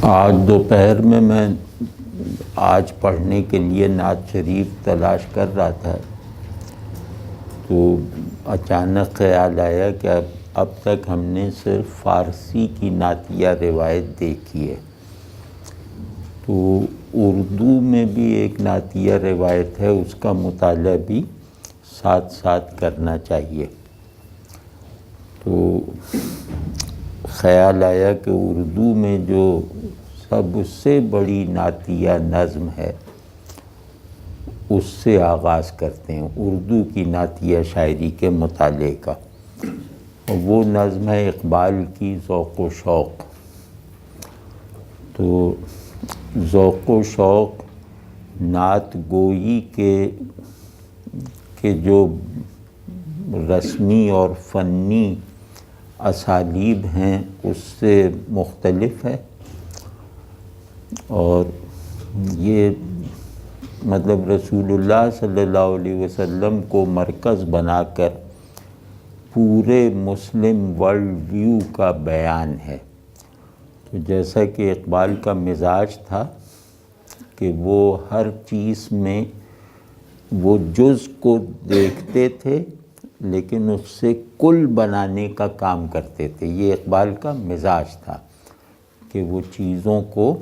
آج دوپہر میں آج پڑھنے کے لیے نعت شریف تلاش کر رہا تھا تو اچانک خیال آیا کہ اب تک ہم نے صرف فارسی کی نعتیہ روایت دیکھی ہے، تو اردو میں بھی ایک نعتیہ روایت ہے، اس کا مطالعہ بھی ساتھ ساتھ کرنا چاہیے۔ تو خیال آیا کہ اردو میں جو سب سے بڑی نعتیہ نظم ہے اس سے آغاز کرتے ہیں، اردو کی نعتیہ شاعری کے مطالعے کا، اور وہ نظم ہے اقبال کی ذوق و شوق۔ تو ذوق و شوق نعت گوئی کے جو رسمی اور فنی اسالیب ہیں اس سے مختلف ہے، اور یہ مطلب رسول اللہ صلی اللہ علیہ وسلم کو مرکز بنا کر پورے مسلم ورلڈ ویو کا بیان ہے۔ تو جیسا کہ اقبال کا مزاج تھا کہ وہ ہر چیز میں وہ جز کو دیکھتے تھے لیکن اس سے کل بنانے کا کام کرتے تھے، یہ اقبال کا مزاج تھا کہ وہ چیزوں کو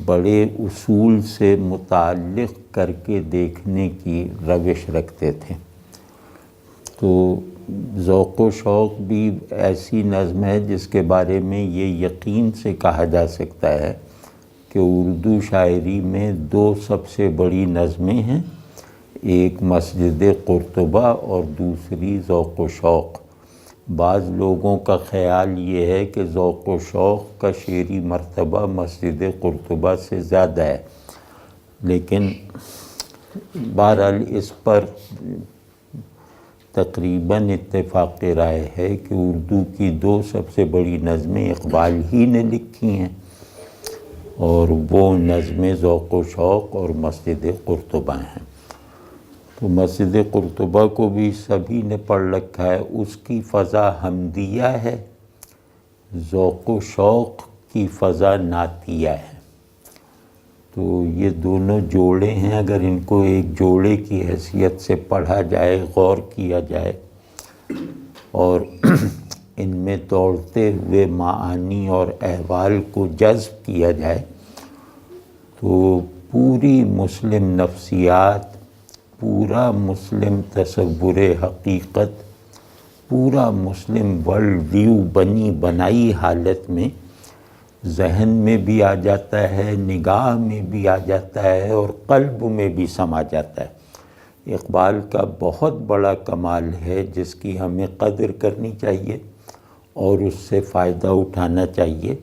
بڑے اصول سے متعلق کر کے دیکھنے کی روش رکھتے تھے۔ تو ذوق و شوق بھی ایسی نظم ہے جس کے بارے میں یہ یقین سے کہا جا سکتا ہے کہ اردو شاعری میں دو سب سے بڑی نظمیں ہیں، ایک مسجد قرطبہ اور دوسری ذوق و شوق۔ بعض لوگوں کا خیال یہ ہے کہ ذوق و شوق کا شعری مرتبہ مسجد قرطبہ سے زیادہ ہے، لیکن بہرحال اس پر تقریباً اتفاق رائے ہے کہ اردو کی دو سب سے بڑی نظمیں اقبال ہی نے لکھی ہیں، اور وہ نظمیں ذوق و شوق اور مسجد قرطبہ ہیں۔ تو مسجد قرطبہ کو بھی سبھی نے پڑھ رکھا ہے، اس کی فضا حمدیہ ہے، ذوق و شوق کی فضا نعتیہ ہے۔ تو یہ دونوں جوڑے ہیں، اگر ان کو ایک جوڑے کی حیثیت سے پڑھا جائے، غور کیا جائے اور ان میں دوڑتے ہوئے معانی اور احوال کو جذب کیا جائے تو پوری مسلم نفسیات، پورا مسلم تصور حقیقت، پورا مسلم ورلڈ ویو بنی بنائی حالت میں ذہن میں بھی آ جاتا ہے، نگاہ میں بھی آ جاتا ہے اور قلب میں بھی سما جاتا ہے۔ اقبال کا بہت بڑا کمال ہے جس کی ہمیں قدر کرنی چاہیے اور اس سے فائدہ اٹھانا چاہیے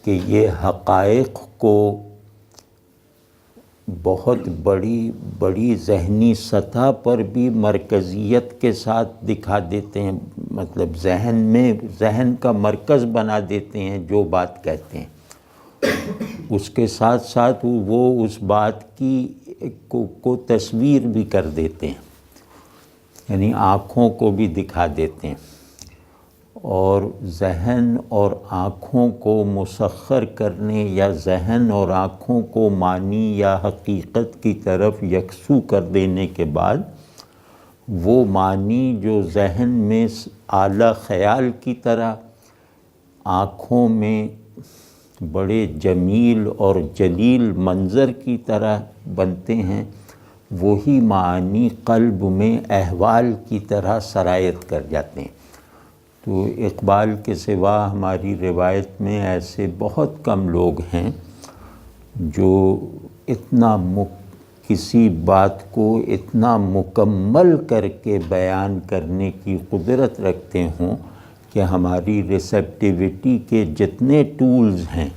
کہ یہ حقائق کو بہت بڑی ذہنی سطح پر بھی مرکزیت کے ساتھ دکھا دیتے ہیں، مطلب ذہن کا مرکز بنا دیتے ہیں جو بات کہتے ہیں، اس کے ساتھ ساتھ وہ اس بات کی کو تصویر بھی کر دیتے ہیں، یعنی آنکھوں کو بھی دکھا دیتے ہیں، اور ذہن اور آنکھوں کو مسخر کرنے یا ذہن اور آنکھوں کو معنی یا حقیقت کی طرف یکسو کر دینے کے بعد وہ معنی جو ذہن میں اعلیٰ خیال کی طرح، آنکھوں میں بڑے جمیل اور جلیل منظر کی طرح بنتے ہیں، وہی معنی قلب میں احوال کی طرح سرایت کر جاتے ہیں۔ تو اقبال کے سوا ہماری روایت میں ایسے بہت کم لوگ ہیں جو کسی بات کو اتنا مکمل کر کے بیان کرنے کی قدرت رکھتے ہوں کہ ہماری ریسیپٹیوٹی کے جتنے ٹولز ہیں،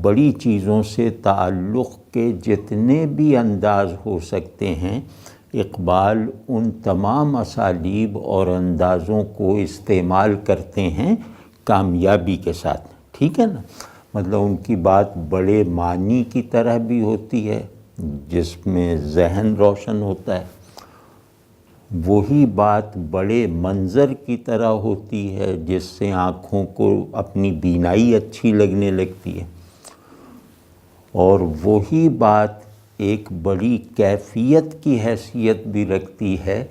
بڑی چیزوں سے تعلق کے جتنے بھی انداز ہو سکتے ہیں، اقبال ان تمام اسالیب اور اندازوں کو استعمال کرتے ہیں کامیابی کے ساتھ، ٹھیک ہے نا؟ مطلب ان کی بات بڑے معنی کی طرح بھی ہوتی ہے جس میں ذہن روشن ہوتا ہے، وہی بات بڑے منظر کی طرح ہوتی ہے جس سے آنکھوں کو اپنی بینائی اچھی لگنے لگتی ہے، اور وہی بات ایک بڑی کیفیت کی حیثیت بھی رکھتی ہے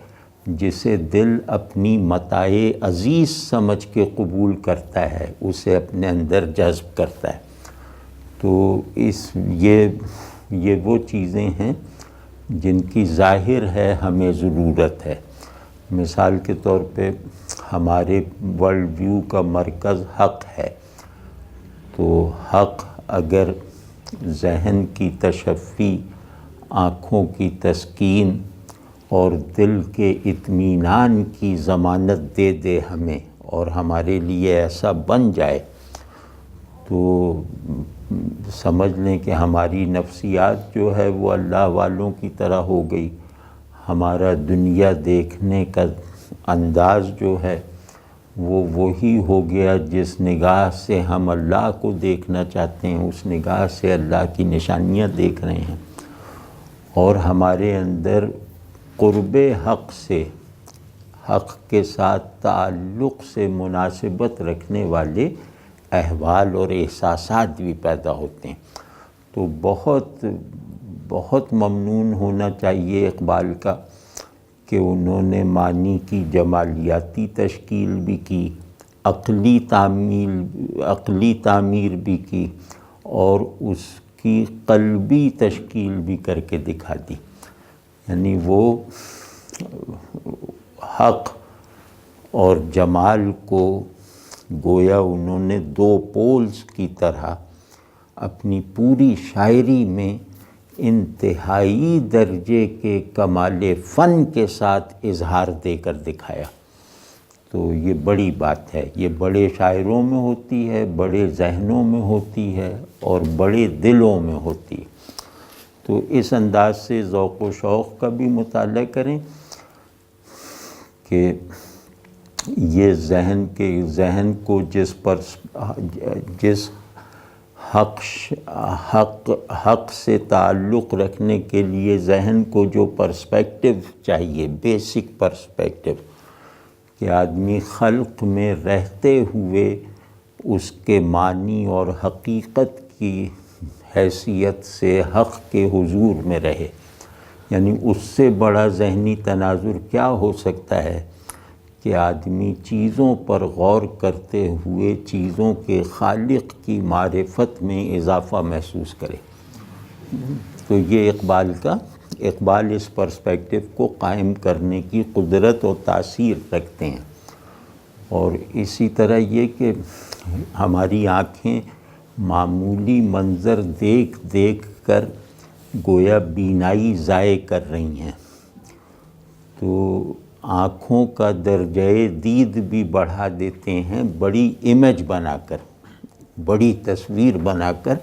جسے دل اپنی متاع عزیز سمجھ کے قبول کرتا ہے، اسے اپنے اندر جذب کرتا ہے۔ تو یہ وہ چیزیں ہیں جن کی ظاہر ہے ہمیں ضرورت ہے۔ مثال کے طور پہ ہمارے ورلڈ ویو کا مرکز حق ہے، تو حق اگر ذہن کی تشفی، آنکھوں کی تسکین اور دل کے اطمینان کی ضمانت دے دے ہمیں، اور ہمارے لیے ایسا بن جائے، تو سمجھ لیں کہ ہماری نفسیات جو ہے وہ اللہ والوں کی طرح ہو گئی، ہمارا دنیا دیکھنے کا انداز جو ہے وہ وہی ہو گیا جس نگاہ سے ہم اللہ کو دیکھنا چاہتے ہیں، اس نگاہ سے اللہ کی نشانیاں دیکھ رہے ہیں، اور ہمارے اندر قرب حق سے، حق کے ساتھ تعلق سے مناسبت رکھنے والے احوال اور احساسات بھی پیدا ہوتے ہیں۔ تو بہت بہت ممنون ہونا چاہیے اقبال کا کہ انہوں نے معنی کی جمالیاتی تشکیل بھی کی، عقلی تعمیر بھی کی، اور اس کی قلبی تشکیل بھی کر کے دکھا دی۔ یعنی وہ حق اور جمال کو گویا انہوں نے دو پولز کی طرح اپنی پوری شاعری میں انتہائی درجے کے کمال فن کے ساتھ اظہار دے کر دکھایا۔ تو یہ بڑی بات ہے، یہ بڑے شاعروں میں ہوتی ہے، بڑے ذہنوں میں ہوتی ہے، اور بڑے دلوں میں ہوتی ہے۔ تو اس انداز سے ذوق و شوق کا بھی مطالعہ کریں کہ یہ ذہن کو جس حق سے تعلق رکھنے کے لیے ذہن کو جو پرسپیکٹو چاہیے، بیسک پرسپیکٹو، کہ آدمی خلق میں رہتے ہوئے اس کے معنی اور حقیقت کی حیثیت سے حق کے حضور میں رہے۔ یعنی اس سے بڑا ذہنی تناظر کیا ہو سکتا ہے کہ آدمی چیزوں پر غور کرتے ہوئے چیزوں کے خالق کی معرفت میں اضافہ محسوس کرے۔ تو یہ اقبال اس پرسپیکٹو کو قائم کرنے کی قدرت و تاثیر رکھتے ہیں۔ اور اسی طرح یہ کہ ہماری آنکھیں معمولی منظر دیکھ دیکھ کر گویا بینائی ضائع کر رہی ہیں، تو آنکھوں کا درجۂ دید بھی بڑھا دیتے ہیں بڑی امیج بنا کر، بڑی تصویر بنا کر۔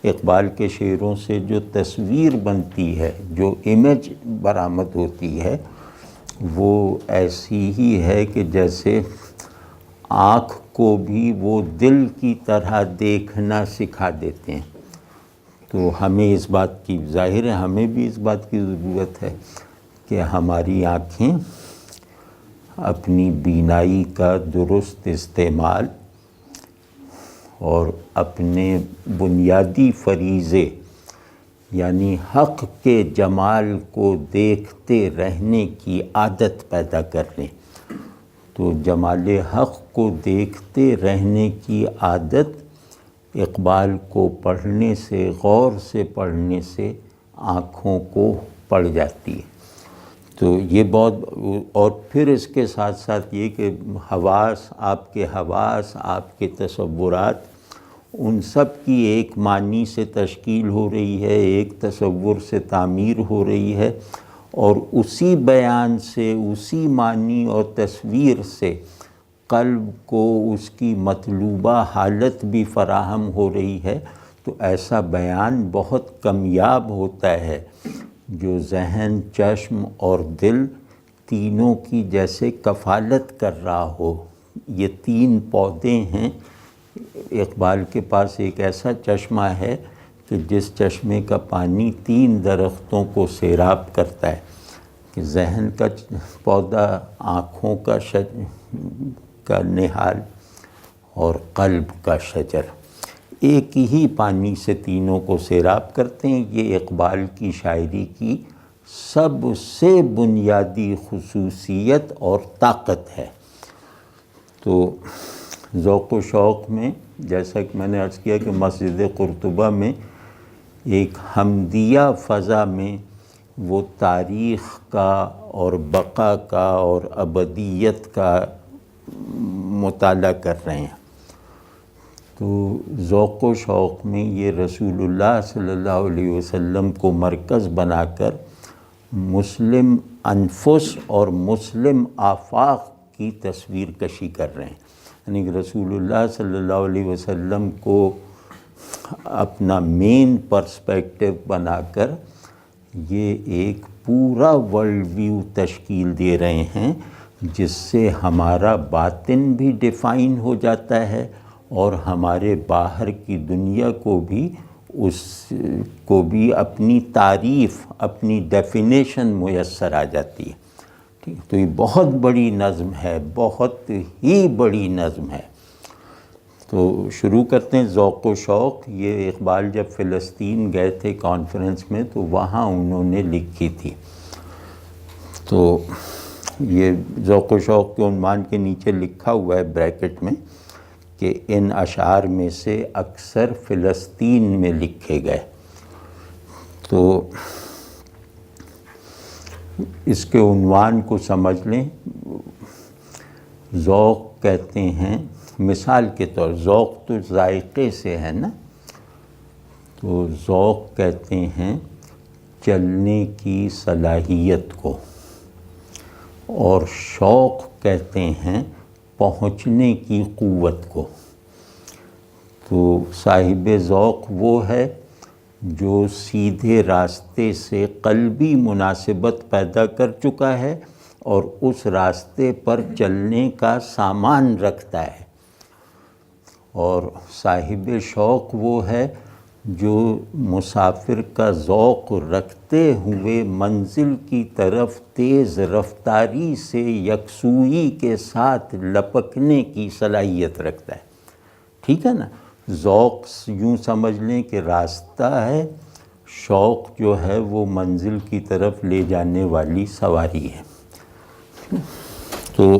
اقبال کے شعروں سے جو تصویر بنتی ہے، جو امیج برآمد ہوتی ہے، وہ ایسی ہی ہے کہ جیسے آنکھ کو بھی وہ دل کی طرح دیکھنا سکھا دیتے ہیں۔ تو ہمیں اس بات کی ظاہر ہے، ہمیں بھی اس بات کی ضرورت ہے کہ ہماری آنکھیں اپنی بینائی کا درست استعمال اور اپنے بنیادی فریضے یعنی حق کے جمال کو دیکھتے رہنے کی عادت پیدا کر لیں۔ تو جمال حق کو دیکھتے رہنے کی عادت اقبال کو پڑھنے سے، غور سے پڑھنے سے آنکھوں کو پڑ جاتی ہے۔ تو یہ بہت، اور پھر اس کے ساتھ ساتھ یہ کہ حواس، آپ کے تصورات، ان سب کی ایک معنی سے تشکیل ہو رہی ہے، ایک تصور سے تعمیر ہو رہی ہے، اور اسی بیان سے، اسی معنی اور تصویر سے قلب کو اس کی مطلوبہ حالت بھی فراہم ہو رہی ہے۔ تو ایسا بیان بہت کمیاب ہوتا ہے جو ذہن، چشم اور دل تینوں کی جیسے کفالت کر رہا ہو۔ یہ تین پودے ہیں۔ اقبال کے پاس ایک ایسا چشمہ ہے کہ جس چشمے کا پانی 3 درختوں کو سیراب کرتا ہے۔ کہ ذہن کا پودا، آنکھوں کا نہال اور قلب کا شجر ایک ہی پانی سے تینوں کو سیراب کرتے ہیں۔ یہ اقبال کی شاعری کی سب سے بنیادی خصوصیت اور طاقت ہے۔ تو ذوق و شوق میں جیسا کہ میں نے عرض کیا کہ مسجد قرطبہ میں ایک حمدیہ فضا میں وہ تاریخ کا اور بقا کا اور ابدیت کا مطالعہ کر رہے ہیں۔ تو ذوق و شوق میں یہ رسول اللہ صلی اللہ علیہ وسلم کو مرکز بنا کر مسلم انفس اور مسلم آفاق کی تصویر کشی کر رہے ہیں، یعنی کہ رسول اللہ صلی اللہ علیہ وسلم کو اپنا مین پرسپیکٹو بنا کر یہ ایک پورا ورلڈ ویو تشکیل دے رہے ہیں، جس سے ہمارا باطن بھی ڈیفائن ہو جاتا ہے اور ہمارے باہر کی دنیا کو بھی اپنی تعریف، اپنی ڈیفینیشن میسر آ جاتی ہے۔ تو یہ بہت بڑی نظم ہے، بہت ہی بڑی نظم ہے۔ تو شروع کرتے ہیں ذوق و شوق۔ یہ اقبال جب فلسطین گئے تھے کانفرنس میں تو وہاں انہوں نے لکھی تھی۔ تو یہ ذوق و شوق کے عنوان کے نیچے لکھا ہوا ہے بریکٹ میں کہ ان اشعار میں سے اکثر فلسطین میں لکھے گئے۔ تو اس کے عنوان کو سمجھ لیں۔ ذوق کہتے ہیں، مثال کے طور ذوق تو ذائقے سے ہے نا، تو ذوق کہتے ہیں چلنے کی صلاحیت کو، اور شوق کہتے ہیں پہنچنے کی قوت کو۔ تو صاحب ذوق وہ ہے جو سیدھے راستے سے قلبی مناسبت پیدا کر چکا ہے اور اس راستے پر چلنے کا سامان رکھتا ہے، اور صاحب شوق وہ ہے جو مسافر کا ذوق رکھتے ہوئے منزل کی طرف تیز رفتاری سے یکسوئی کے ساتھ لپکنے کی صلاحیت رکھتا ہے۔ ٹھیک ہے نا؟ ذوق یوں سمجھ لیں کہ راستہ ہے، شوق جو ہے وہ منزل کی طرف لے جانے والی سواری ہے۔ تو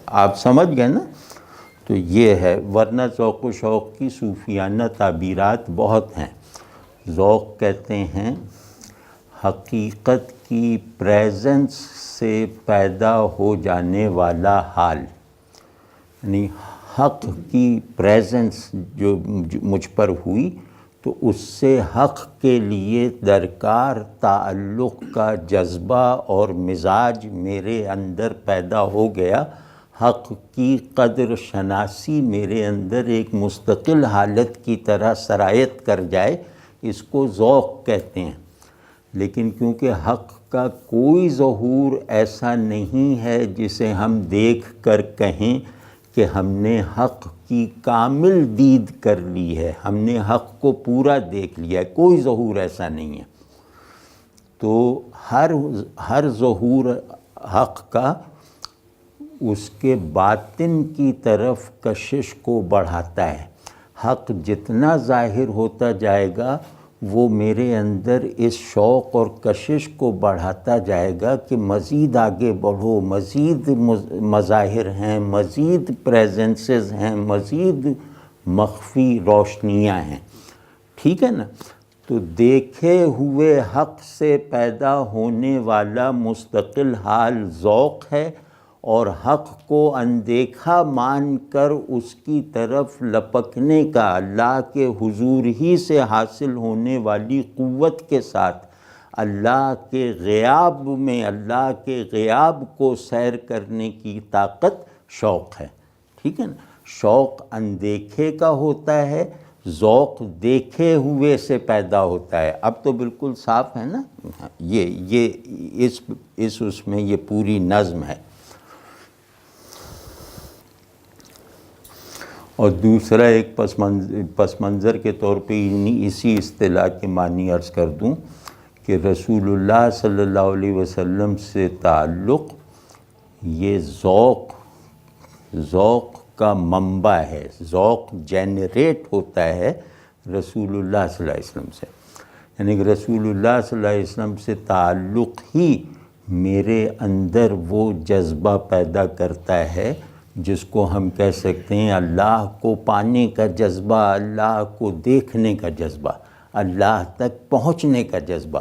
آپ سمجھ گئے نا؟ تو یہ ہے، ورنہ ذوق و شوق کی صوفیانہ تعبیرات بہت ہیں۔ ذوق کہتے ہیں حقیقت کی پریزنس سے پیدا ہو جانے والا حال، یعنی حق کی پریزنس جو مجھ پر ہوئی تو اس سے حق کے لیے درکار تعلق کا جذبہ اور مزاج میرے اندر پیدا ہو گیا، حق کی قدر شناسی میرے اندر ایک مستقل حالت کی طرح سرایت کر جائے، اس کو ذوق کہتے ہیں۔ لیکن کیونکہ حق کا کوئی ظہور ایسا نہیں ہے جسے ہم دیکھ کر کہیں کہ ہم نے حق کی کامل دید کر لی ہے، ہم نے حق کو پورا دیکھ لیا ہے، کوئی ظہور ایسا نہیں ہے۔ تو ہر ظہور حق کا اس کے باطن کی طرف کشش کو بڑھاتا ہے۔ حق جتنا ظاہر ہوتا جائے گا وہ میرے اندر اس شوق اور کشش کو بڑھاتا جائے گا کہ مزید آگے بڑھو، مزید مظاہر ہیں، مزید پریزنسز ہیں، مزید مخفی روشنیاں ہیں۔ ٹھیک ہے نا؟ تو دیکھے ہوئے حق سے پیدا ہونے والا مستقل حال ذوق ہے، اور حق کو اندیکھا مان کر اس کی طرف لپکنے کا اللہ کے حضور ہی سے حاصل ہونے والی قوت کے ساتھ اللہ کے غیاب میں اللہ کے غیاب کو سیر کرنے کی طاقت شوق ہے۔ ٹھیک ہے نا؟ شوق اندیکھے کا ہوتا ہے، ذوق دیکھے ہوئے سے پیدا ہوتا ہے۔ اب تو بالکل صاف ہے نا؟ یہ اس میں یہ پوری نظم ہے۔ اور دوسرا ایک پس منظر کے طور پہ اسی اصطلاح کے معنی عرض کر دوں کہ رسول اللہ صلی اللہ علیہ وسلم سے تعلق یہ ذوق کا منبع ہے، ذوق جنریٹ ہوتا ہے رسول اللہ صلی اللہ علیہ وسلم سے، یعنی کہ رسول اللہ صلی اللہ علیہ وسلم سے تعلق ہی میرے اندر وہ جذبہ پیدا کرتا ہے جس کو ہم کہہ سکتے ہیں اللہ کو پانے کا جذبہ، اللہ کو دیکھنے کا جذبہ، اللہ تک پہنچنے کا جذبہ۔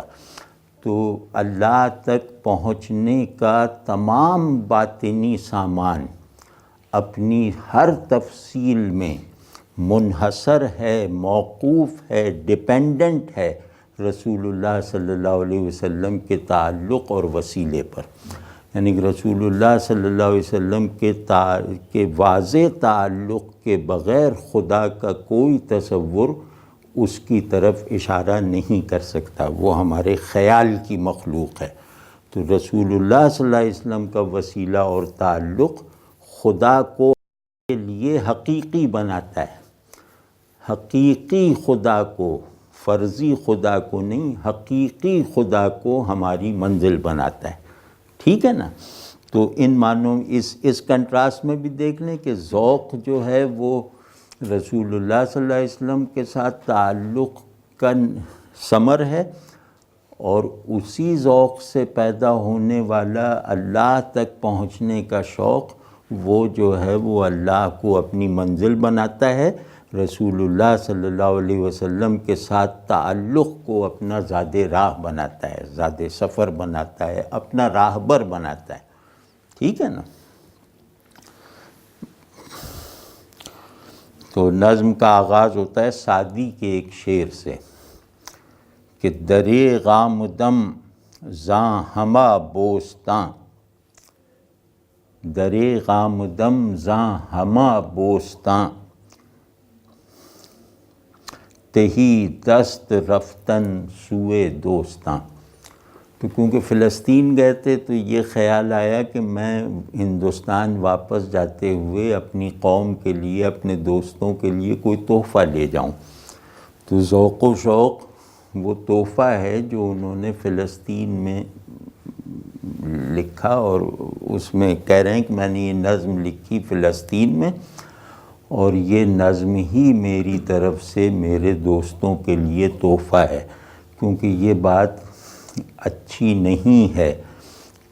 تو اللہ تک پہنچنے کا تمام باطنی سامان اپنی ہر تفصیل میں منحصر ہے، موقوف ہے، ڈیپینڈنٹ ہے رسول اللہ صلی اللہ علیہ وسلم کے تعلق اور وسیلے پر، یعنی کہ رسول اللہ صلی اللہ علیہ وسلم کے واضح تعلق کے بغیر خدا کا کوئی تصور اس کی طرف اشارہ نہیں کر سکتا، وہ ہمارے خیال کی مخلوق ہے۔ تو رسول اللہ صلی اللہ علیہ وسلم کا وسیلہ اور تعلق خدا کو کے لیے حقیقی بناتا ہے، حقیقی خدا کو، فرضی خدا کو نہیں، حقیقی خدا کو ہماری منزل بناتا ہے، ٹھیک ہے نا؟ تو ان معنوں اس کنٹراسٹ میں بھی دیکھ لیں کہ ذوق جو ہے وہ رسول اللہ صلی اللہ علیہ وسلم کے ساتھ تعلق کا ثمر ہے، اور اسی ذوق سے پیدا ہونے والا اللہ تک پہنچنے کا شوق وہ جو ہے وہ اللہ کو اپنی منزل بناتا ہے، رسول اللہ صلی اللہ علیہ وسلم کے ساتھ تعلق کو اپنا زاد راہ بناتا ہے، زاد سفر بناتا ہے، اپنا راہبر بناتا ہے، ٹھیک ہے نا؟ تو نظم کا آغاز ہوتا ہے سعدی کے ایک شعر سے کہ درے غام دم زاں ہما بوستاں، درے غام دم زاں ہما بوستاں، تہی دست رفتن سوئے دوستاں۔ تو کیونکہ فلسطین گئے تھے تو یہ خیال آیا کہ میں ہندوستان واپس جاتے ہوئے اپنی قوم کے لیے، اپنے دوستوں کے لیے کوئی تحفہ لے جاؤں۔ تو ذوق و شوق وہ تحفہ ہے جو انہوں نے فلسطین میں لکھا، اور اس میں کہہ رہے ہیں کہ میں نے یہ نظم لکھی فلسطین میں، اور یہ نظم ہی میری طرف سے میرے دوستوں کے لیے تحفہ ہے، کیونکہ یہ بات اچھی نہیں ہے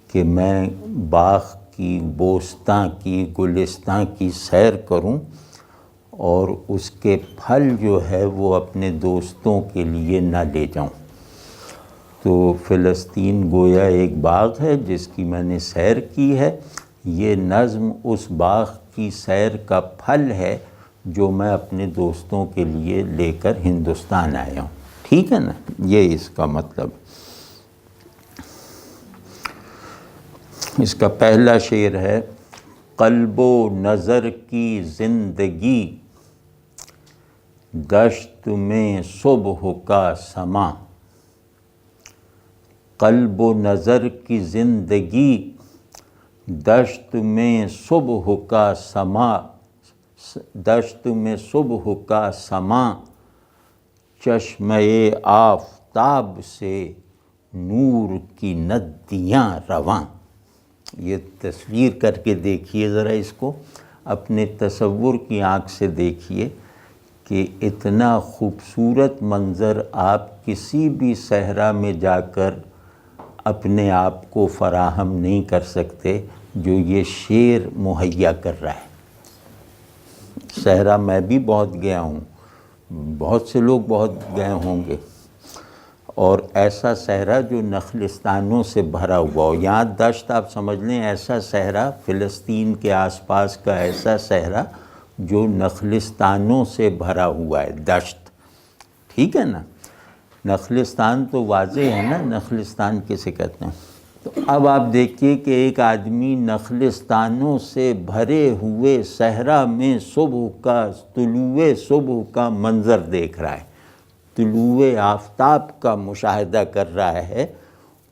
کہ میں باغ کی، بوستاں کی، گلستاں کی سیر کروں اور اس کے پھل جو ہے وہ اپنے دوستوں کے لیے نہ لے جاؤں۔ تو فلسطین گویا ایک باغ ہے جس کی میں نے سیر کی ہے، یہ نظم اس باغ کی سیر کا پھل ہے جو میں اپنے دوستوں کے لیے لے کر ہندوستان آیا ہوں، ٹھیک ہے نا؟ یہ اس کا مطلب۔ اس کا پہلا شعر ہے قلب و نظر کی زندگی دشت میں صبح کا سما، قلب و نظر کی زندگی دشت میں صبح کا سما، دشت میں صبح کا سما، چشمہ آفتاب سے نور کی ندیاں رواں۔ یہ تصویر کر کے دیکھیے ذرا، اس کو اپنے تصور کی آنکھ سے دیکھیے کہ اتنا خوبصورت منظر آپ کسی بھی صحرا میں جا کر اپنے آپ کو فراہم نہیں کر سکتے جو یہ شعر مہیا کر رہا ہے۔ صحرا میں بھی بہت گیا ہوں، بہت سے لوگ بہت گئے ہوں گے، اور ایسا صحرا جو نخلستانوں سے بھرا ہوا ہو، یہاں دشت آپ سمجھ لیں، ایسا صحرا فلسطین کے آس پاس کا ایسا صحرا جو نخلستانوں سے بھرا ہوا ہے، دشت، ٹھیک ہے نا؟ نخلستان تو واضح ہے نا، نخلستان کسے کہتے ہیں؟ تو اب آپ دیکھیے کہ ایک آدمی نخلستانوں سے بھرے ہوئے صحرا میں صبح کا، طلوع صبح کا منظر دیکھ رہا ہے، طلوع آفتاب کا مشاہدہ کر رہا ہے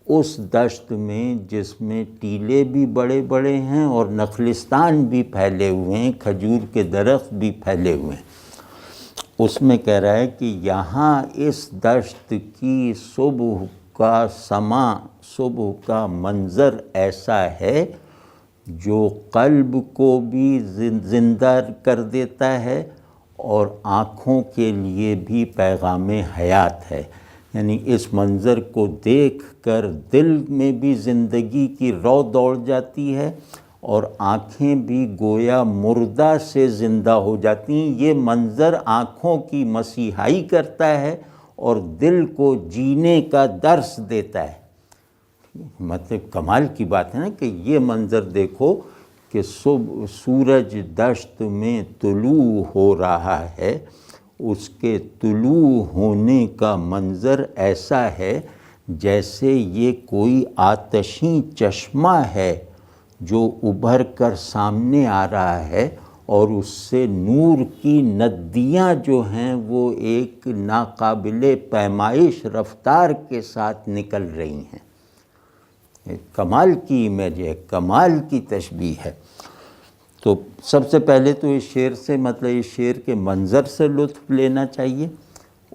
اس دشت میں جس میں ٹیلے بھی بڑے بڑے ہیں اور نخلستان بھی پھیلے ہوئے ہیں، کھجور کے درخت بھی پھیلے ہوئے ہیں۔ اس میں کہہ رہا ہے کہ یہاں اس دشت کی صبح کا سما، صبح کا منظر ایسا ہے جو قلب کو بھی زندہ کر دیتا ہے اور آنکھوں کے لیے بھی پیغام حیات ہے۔ یعنی اس منظر کو دیکھ کر دل میں بھی زندگی کی رو دوڑ جاتی ہے اور آنکھیں بھی گویا مردہ سے زندہ ہو جاتی ہیں۔ یہ منظر آنکھوں کی مسیحائی کرتا ہے اور دل کو جینے کا درس دیتا ہے۔ مطلب کمال کی بات ہے نا کہ یہ منظر دیکھو کہ صبح سورج دشت میں طلوع ہو رہا ہے، اس کے طلوع ہونے کا منظر ایسا ہے جیسے یہ کوئی آتشیں چشمہ ہے جو ابھر کر سامنے آ رہا ہے اور اس سے نور کی ندیاں جو ہیں وہ ایک ناقابل پیمائش رفتار کے ساتھ نکل رہی ہیں۔ کمال کی امیج ہے، کمال کی تشبیہ ہے۔ تو سب سے پہلے تو اس شعر سے مطلب اس شعر کے منظر سے لطف لینا چاہیے،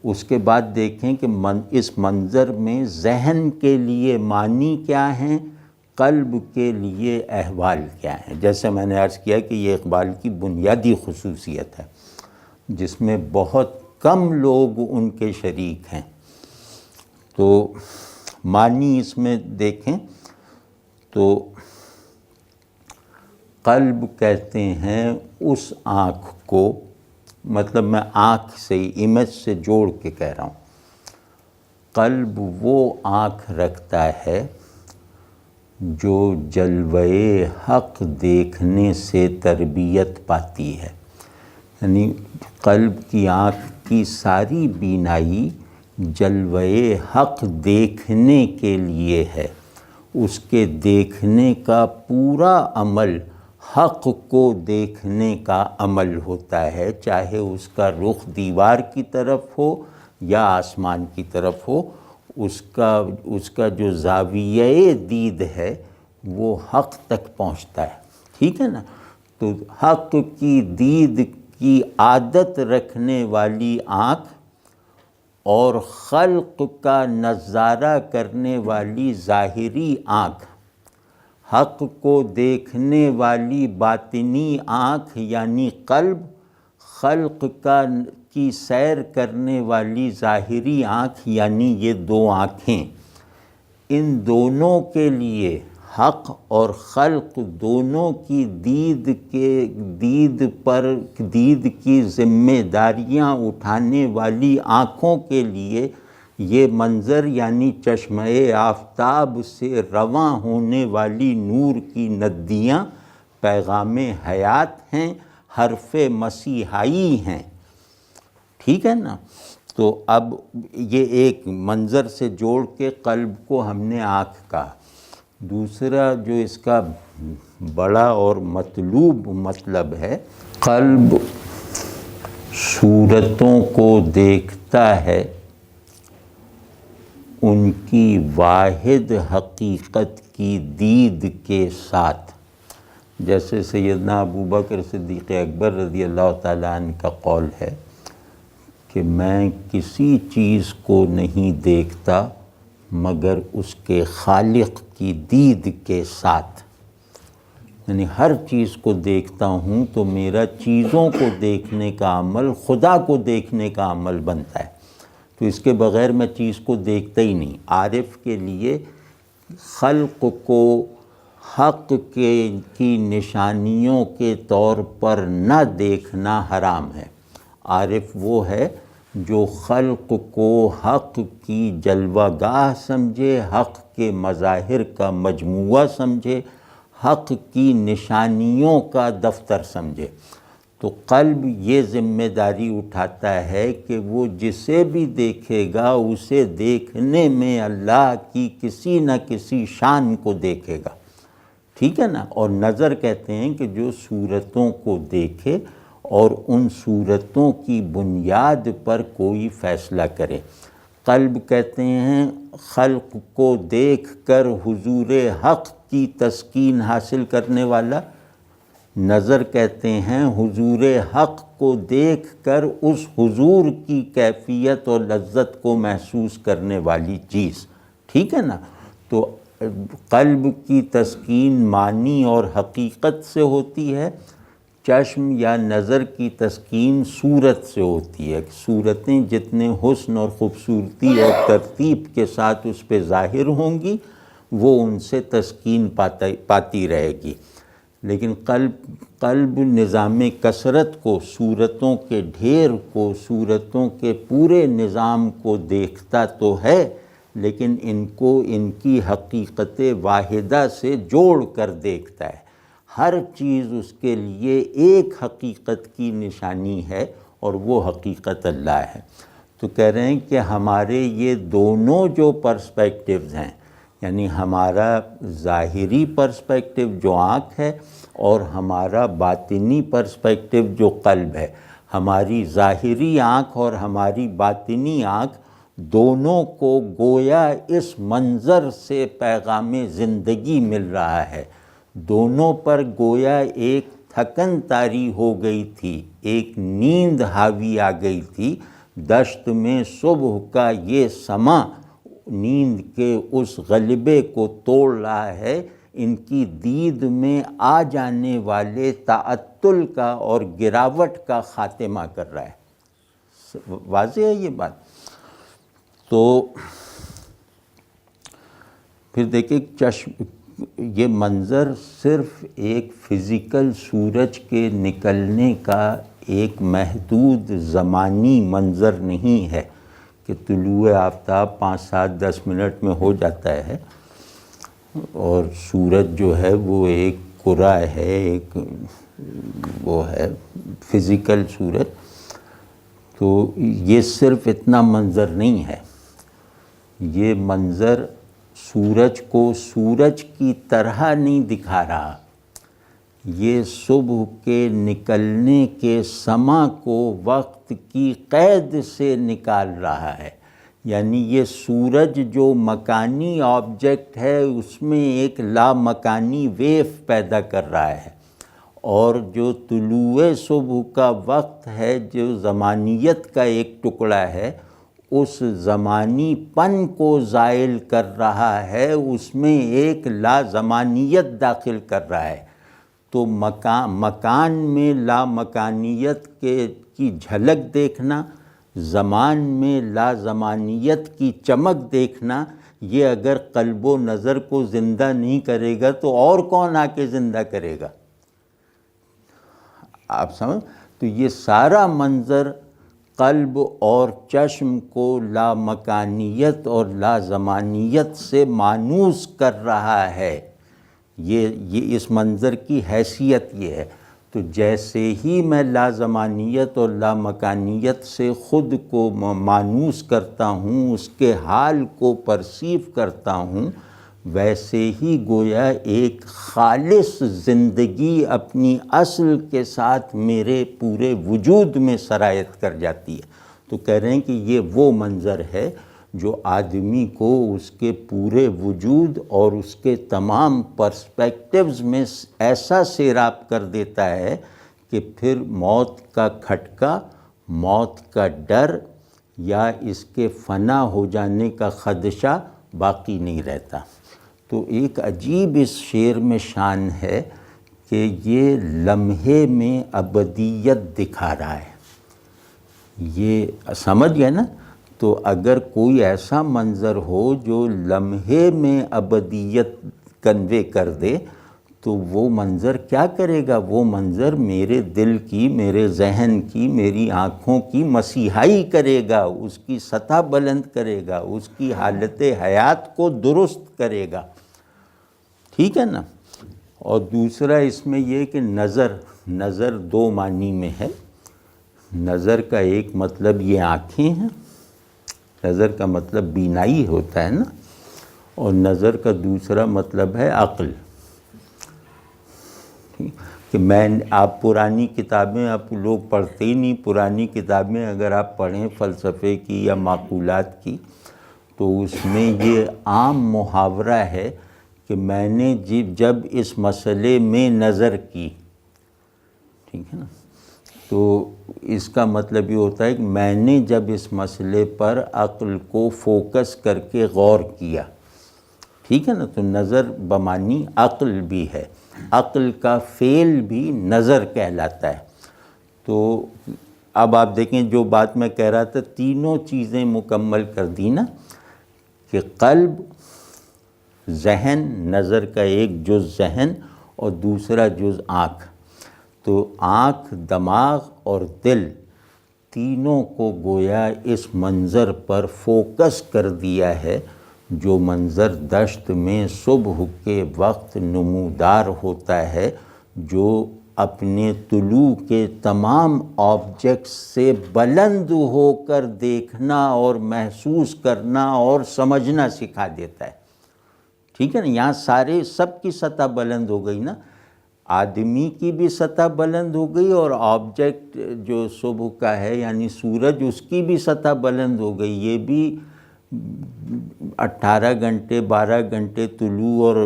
اس کے بعد دیکھیں کہ اس منظر میں ذہن کے لیے معنی کیا ہیں، قلب کے لیے احوال کیا ہیں۔ جیسے میں نے عرض کیا کہ یہ اقبال کی بنیادی خصوصیت ہے جس میں بہت کم لوگ ان کے شریک ہیں۔ تو معنی اس میں دیکھیں تو قلب کہتے ہیں اس آنکھ کو، مطلب میں آنکھ سے امیج سے جوڑ کے کہہ رہا ہوں، قلب وہ آنکھ رکھتا ہے جو جلوے حق دیکھنے سے تربیت پاتی ہے۔ یعنی قلب کی آنکھ کی ساری بینائی جلوے حق دیکھنے کے لیے ہے، اس کے دیکھنے کا پورا عمل حق کو دیکھنے کا عمل ہوتا ہے، چاہے اس کا رخ دیوار کی طرف ہو یا آسمان کی طرف ہو، اس کا جو زاویہ دید ہے وہ حق تک پہنچتا ہے، ٹھیک ہے نا۔ تو حق کی دید کی عادت رکھنے والی آنکھ اور خلق کا نظارہ کرنے والی ظاہری آنکھ، حق کو دیکھنے والی باطنی آنکھ یعنی قلب، خلق کی سیر کرنے والی ظاہری آنکھ یعنی یہ دو آنکھیں، ان دونوں کے لیے حق اور خلق دونوں کی دید کی ذمہ داریاں اٹھانے والی آنکھوں کے لیے یہ منظر یعنی چشمہ آفتاب سے رواں ہونے والی نور کی ندیاں پیغام حیات ہیں، حرف مسیحائی ہیں، ٹھیک ہے نا۔ تو اب یہ ایک منظر سے جوڑ کے قلب کو ہم نے آنکھ کہا۔ دوسرا جو اس کا بڑا اور مطلوب مطلب ہے، قلب صورتوں کو دیکھتا ہے ان کی واحد حقیقت کی دید کے ساتھ، جیسے سیدنا ابوبکر صدیق اکبر رضی اللہ تعالیٰ عنہ کا قول ہے کہ میں کسی چیز کو نہیں دیکھتا مگر اس کے خالق کی دید کے ساتھ۔ یعنی ہر چیز کو دیکھتا ہوں تو میرا چیزوں کو دیکھنے کا عمل خدا کو دیکھنے کا عمل بنتا ہے، تو اس کے بغیر میں چیز کو دیکھتا ہی نہیں۔ عارف کے لیے خلق کو حق کی نشانیوں کے طور پر نہ دیکھنا حرام ہے۔ عارف وہ ہے جو خلق کو حق کی جلوہ گاہ سمجھے، حق کے مظاہر کا مجموعہ سمجھے، حق کی نشانیوں کا دفتر سمجھے۔ تو قلب یہ ذمہ داری اٹھاتا ہے کہ وہ جسے بھی دیکھے گا اسے دیکھنے میں اللہ کی کسی نہ کسی شان کو دیکھے گا، ٹھیک ہے نا۔ اور نظر کہتے ہیں کہ جو صورتوں کو دیکھے اور ان صورتوں کی بنیاد پر کوئی فیصلہ کرے۔ قلب کہتے ہیں خلق کو دیکھ کر حضور حق کی تسکین حاصل کرنے والا، نظر کہتے ہیں حضور حق کو دیکھ کر اس حضور کی کیفیت اور لذت کو محسوس کرنے والی چیز، ٹھیک ہے نا؟ تو قلب کی تسکین معنی اور حقیقت سے ہوتی ہے، چشم یا نظر کی تسکین صورت سے ہوتی ہے. صورتیں جتنے حسن اور خوبصورتی اور ترتیب کے ساتھ اس پہ ظاہر ہوں گی وہ ان سے تسکین پاتی رہے گی. لیکن قلب نظام کثرت کو، صورتوں کے ڈھیر کو، صورتوں کے پورے نظام کو دیکھتا تو ہے، لیکن ان کو ان کی حقیقت واحدہ سے جوڑ کر دیکھتا ہے. ہر چیز اس کے لیے ایک حقیقت کی نشانی ہے اور وہ حقیقت اللہ ہے. تو کہہ رہے ہیں کہ ہمارے یہ دونوں جو پرسپیکٹیوز ہیں، یعنی ہمارا ظاہری پرسپیکٹیو جو آنکھ ہے اور ہمارا باطنی پرسپیکٹیو جو قلب ہے، ہماری ظاہری آنکھ اور ہماری باطنی آنکھ دونوں کو گویا اس منظر سے پیغام زندگی مل رہا ہے. دونوں پر گویا ایک تھکن طاری ہو گئی تھی، ایک نیند حاوی آ گئی تھی. دشت میں صبح کا یہ سماں نیند کے اس غلبے کو توڑ رہا ہے، ان کی دید میں آ جانے والے تعطل کا اور گراوٹ کا خاتمہ کر رہا ہے. واضح ہے یہ بات؟ تو پھر دیکھیں یہ منظر صرف ایک فزیکل سورج کے نکلنے کا ایک محدود زمانی منظر نہیں ہے کہ طلوع آفتاب 5-7-10 منٹ میں ہو جاتا ہے اور سورج جو ہے وہ ایک کرہ ہے، ایک وہ ہے فزیکل سورج. تو یہ صرف اتنا منظر نہیں ہے. یہ منظر سورج کو سورج کی طرح نہیں دکھا رہا، یہ صبح کے نکلنے کے سماں کو وقت کی قید سے نکال رہا ہے. یعنی یہ سورج جو مکانی آبجیکٹ ہے اس میں ایک لامکانی ویو پیدا کر رہا ہے، اور جو طلوع صبح کا وقت ہے جو زمانیت کا ایک ٹکڑا ہے، اس زمانی پن کو زائل کر رہا ہے، اس میں ایک لازمانیت داخل کر رہا ہے. تو مکان میں لامکانیت کی جھلک دیکھنا، زمان میں لازمانیت کی چمک دیکھنا، یہ اگر قلب و نظر کو زندہ نہیں کرے گا تو اور کون آ کے زندہ کرے گا؟ آپ سمجھ؟ تو یہ سارا منظر قلب اور چشم کو لامکانیت اور لازمانیت سے مانوس کر رہا ہے. یہ اس منظر کی حیثیت یہ ہے. تو جیسے ہی میں لازمانیت اور لامکانیت سے خود کو مانوس کرتا ہوں، اس کے حال کو پرسیو کرتا ہوں، ویسے ہی گویا ایک خالص زندگی اپنی اصل کے ساتھ میرے پورے وجود میں سرایت کر جاتی ہے. تو کہہ رہے ہیں کہ یہ وہ منظر ہے جو آدمی کو اس کے پورے وجود اور اس کے تمام پرسپیکٹیوز میں ایسا سیراب کر دیتا ہے کہ پھر موت کا کھٹکا، موت کا ڈر یا اس کے فنا ہو جانے کا خدشہ باقی نہیں رہتا. تو ایک عجیب اس شعر میں شان ہے کہ یہ لمحے میں ابدیت دکھا رہا ہے. یہ سمجھ گئے نا؟ تو اگر کوئی ایسا منظر ہو جو لمحے میں ابدیت کنوے کر دے تو وہ منظر کیا کرے گا؟ وہ منظر میرے دل کی، میرے ذہن کی، میری آنکھوں کی مسیحائی کرے گا، اس کی سطح بلند کرے گا، اس کی حالت حیات کو درست کرے گا. ٹھیک ہے نا؟ اور دوسرا اس میں یہ کہ نظر دو معنی میں ہے. نظر کا ایک مطلب یہ آنکھیں ہیں، نظر کا مطلب بینائی ہوتا ہے نا، اور نظر کا دوسرا مطلب ہے عقل. کہ آپ پرانی کتابیں آپ لوگ پڑھتے ہی نہیں. پرانی کتابیں اگر آپ پڑھیں فلسفے کی یا معقولات کی تو اس میں یہ عام محاورہ ہے کہ میں نے جب اس مسئلے میں نظر کی، ٹھیک ہے نا، تو اس کا مطلب یہ ہوتا ہے کہ میں نے جب اس مسئلے پر عقل کو فوکس کر کے غور کیا. ٹھیک ہے نا؟ تو نظر بمانی عقل بھی ہے، عقل کا فعل بھی نظر کہلاتا ہے۔ تو اب آپ دیکھیں جو بات میں کہہ رہا تھا، تینوں چیزیں مکمل کر دی نا، کہ قلب، ذہن، نظر کا ایک جز ذہن اور دوسرا جز آنکھ، تو آنکھ، دماغ اور دل تینوں کو گویا اس منظر پر فوکس کر دیا ہے، جو منظر دشت میں صبح کے وقت نمودار ہوتا ہے، جو اپنے طلوع کے تمام آبجیکٹس سے بلند ہو کر دیکھنا اور محسوس کرنا اور سمجھنا سکھا دیتا ہے۔ ٹھیک ہے نا؟ یہاں سارے سب کی سطح بلند ہو گئی نا، آدمی کی بھی سطح بلند ہو گئی، اور آبجیکٹ جو صبح کا ہے یعنی سورج، اس کی بھی سطح بلند ہو گئی۔ یہ بھی 18 گھنٹے 12 گھنٹے طلوع اور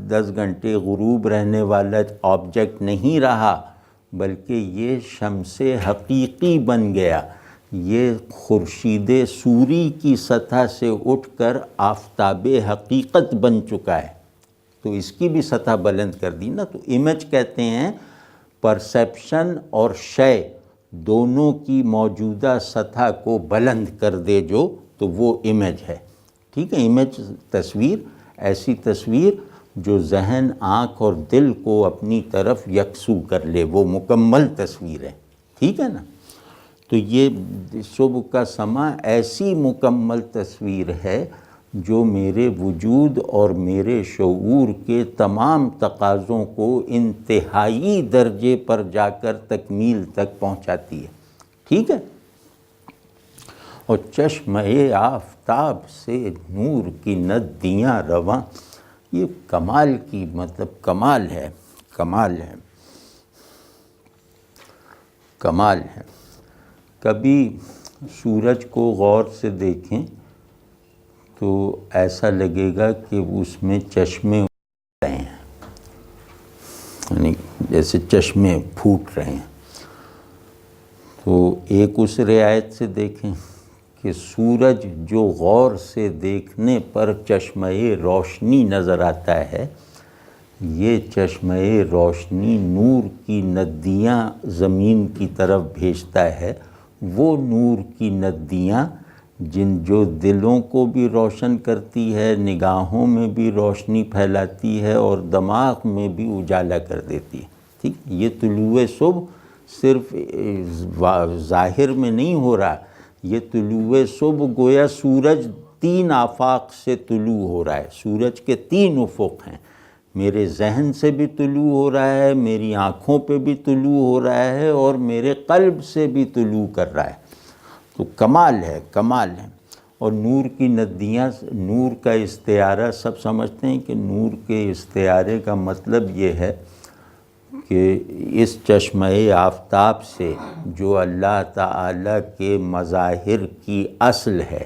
10 گھنٹے غروب رہنے والا آبجیکٹ نہیں رہا، بلکہ یہ شمس حقیقی بن گیا، یہ خورشید سوری کی سطح سے اٹھ کر آفتاب حقیقت بن چکا ہے، تو اس کی بھی سطح بلند کر دی نا۔ تو امیج کہتے ہیں پرسیپشن اور شے دونوں کی موجودہ سطح کو بلند کر دے جو، تو وہ امیج ہے۔ ٹھیک ہے؟ امیج تصویر، ایسی تصویر جو ذہن، آنکھ اور دل کو اپنی طرف یکسو کر لے، وہ مکمل تصویر ہے۔ ٹھیک ہے نا؟ تو یہ صبح کا سما ایسی مکمل تصویر ہے جو میرے وجود اور میرے شعور کے تمام تقاضوں کو انتہائی درجے پر جا کر تکمیل تک پہنچاتی ہے۔ ٹھیک ہے؟ اور چشمہ آفتاب سے نور کی ندیاں رواں، یہ کمال کی کمال ہے، کمال ہے، کمال ہے۔ کبھی سورج کو غور سے دیکھیں تو ایسا لگے گا کہ اس میں چشمے رہے ہیں، یعنی جیسے چشمے پھوٹ رہے ہیں۔ تو ایک اس رعایت سے دیکھیں کہ سورج جو غور سے دیکھنے پر چشمہ روشنی نظر آتا ہے، یہ چشمہ روشنی نور کی ندیاں زمین کی طرف بھیجتا ہے، وہ نور کی ندیاں جو دلوں کو بھی روشن کرتی ہے، نگاہوں میں بھی روشنی پھیلاتی ہے اور دماغ میں بھی اجالا کر دیتی ہے۔ ٹھیک، یہ طلوع صبح صرف ظاہر میں نہیں ہو رہا، یہ طلوع صبح گویا سورج 3 آفاق سے طلوع ہو رہا ہے، سورج کے 3 افق ہیں، میرے ذہن سے بھی طلوع ہو رہا ہے، میری آنکھوں پہ بھی طلوع ہو رہا ہے، اور میرے قلب سے بھی طلوع کر رہا ہے۔ تو کمال ہے، کمال ہے۔ اور نور کی ندیاں، نور کا استعارہ سب سمجھتے ہیں کہ نور کے استعارے کا مطلب یہ ہے کہ اس چشمہ آفتاب سے جو اللہ تعالیٰ کے مظاہر کی اصل ہے،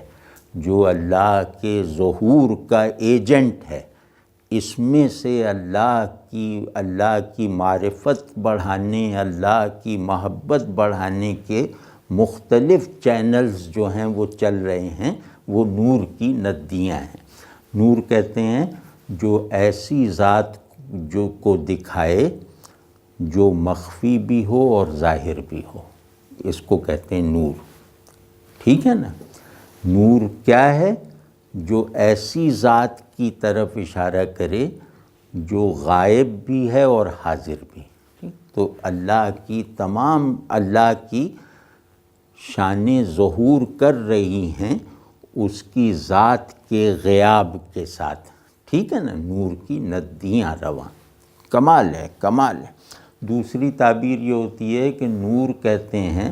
جو اللہ کے ظہور کا ایجنٹ ہے، اس میں سے اللہ کی معرفت بڑھانے، اللہ کی محبت بڑھانے کے مختلف چینلز جو ہیں وہ چل رہے ہیں، وہ نور کی ندیاں ہیں۔ نور کہتے ہیں جو ایسی ذات جو کو دکھائے جو مخفی بھی ہو اور ظاہر بھی ہو، اس کو کہتے ہیں نور۔ ٹھیک ہے نا؟ نور کیا ہے؟ جو ایسی ذات کی طرف اشارہ کرے جو غائب بھی ہے اور حاضر بھی۔ تو اللہ کی شان ظہور کر رہی ہیں اس کی ذات کے غیاب کے ساتھ۔ ٹھیک ہے نا؟ نور کی ندیاں رواں، کمال ہے، کمال ہے۔ دوسری تعبیر یہ ہوتی ہے کہ نور کہتے ہیں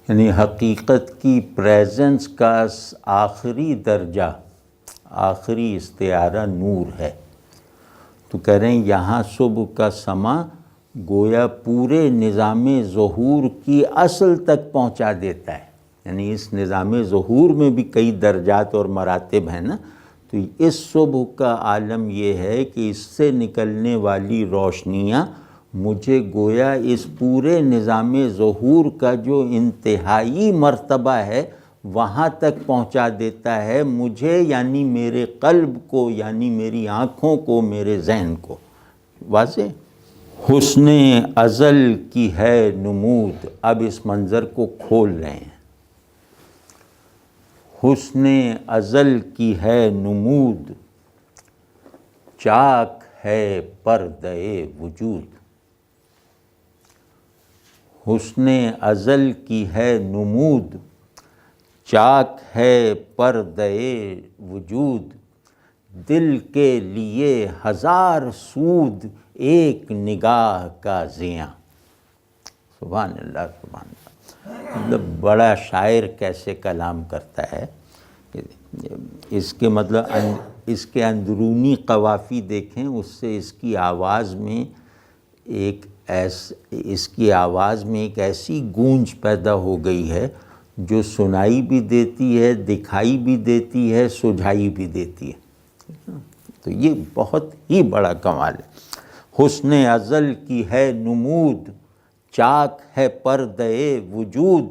یعنی حقیقت کی پریزنس کا آخری درجہ، آخری استعارہ نور ہے۔ تو کہہ رہے ہیں یہاں صبح کا سما گویا پورے نظام ظہور کی اصل تک پہنچا دیتا ہے، یعنی اس نظام ظہور میں بھی کئی درجات اور مراتب ہیں نا، تو اس صبح کا عالم یہ ہے کہ اس سے نکلنے والی روشنیاں مجھے گویا اس پورے نظام ظہور کا جو انتہائی مرتبہ ہے وہاں تک پہنچا دیتا ہے مجھے، یعنی میرے قلب کو، یعنی میری آنکھوں کو، میرے ذہن کو۔ واضح؟ حسن ازل کی ہے نمود، اب اس منظر کو کھول رہے ہیں۔ حسن ازل کی ہے نمود، چاک ہے پردہ وجود۔ حسن ازل کی ہے نمود، چاک ہے پردہ وجود۔ دل کے لیے ہزار سود، ایک نگاہ کا زیاں۔ سبحان اللہ، سبحان اللہ۔ مطلب بڑا شاعر کیسے کلام کرتا ہے، اس کے مطلب اس کے اندرونی قوافی دیکھیں، اس سے اس کی آواز میں ایک ایسی گونج پیدا ہو گئی ہے جو سنائی بھی دیتی ہے، دکھائی بھی دیتی ہے، سجھائی بھی دیتی ہے۔ تو یہ بہت ہی بڑا کمال ہے۔ حسن ازل کی ہے نمود، چاک ہے پردہ وجود۔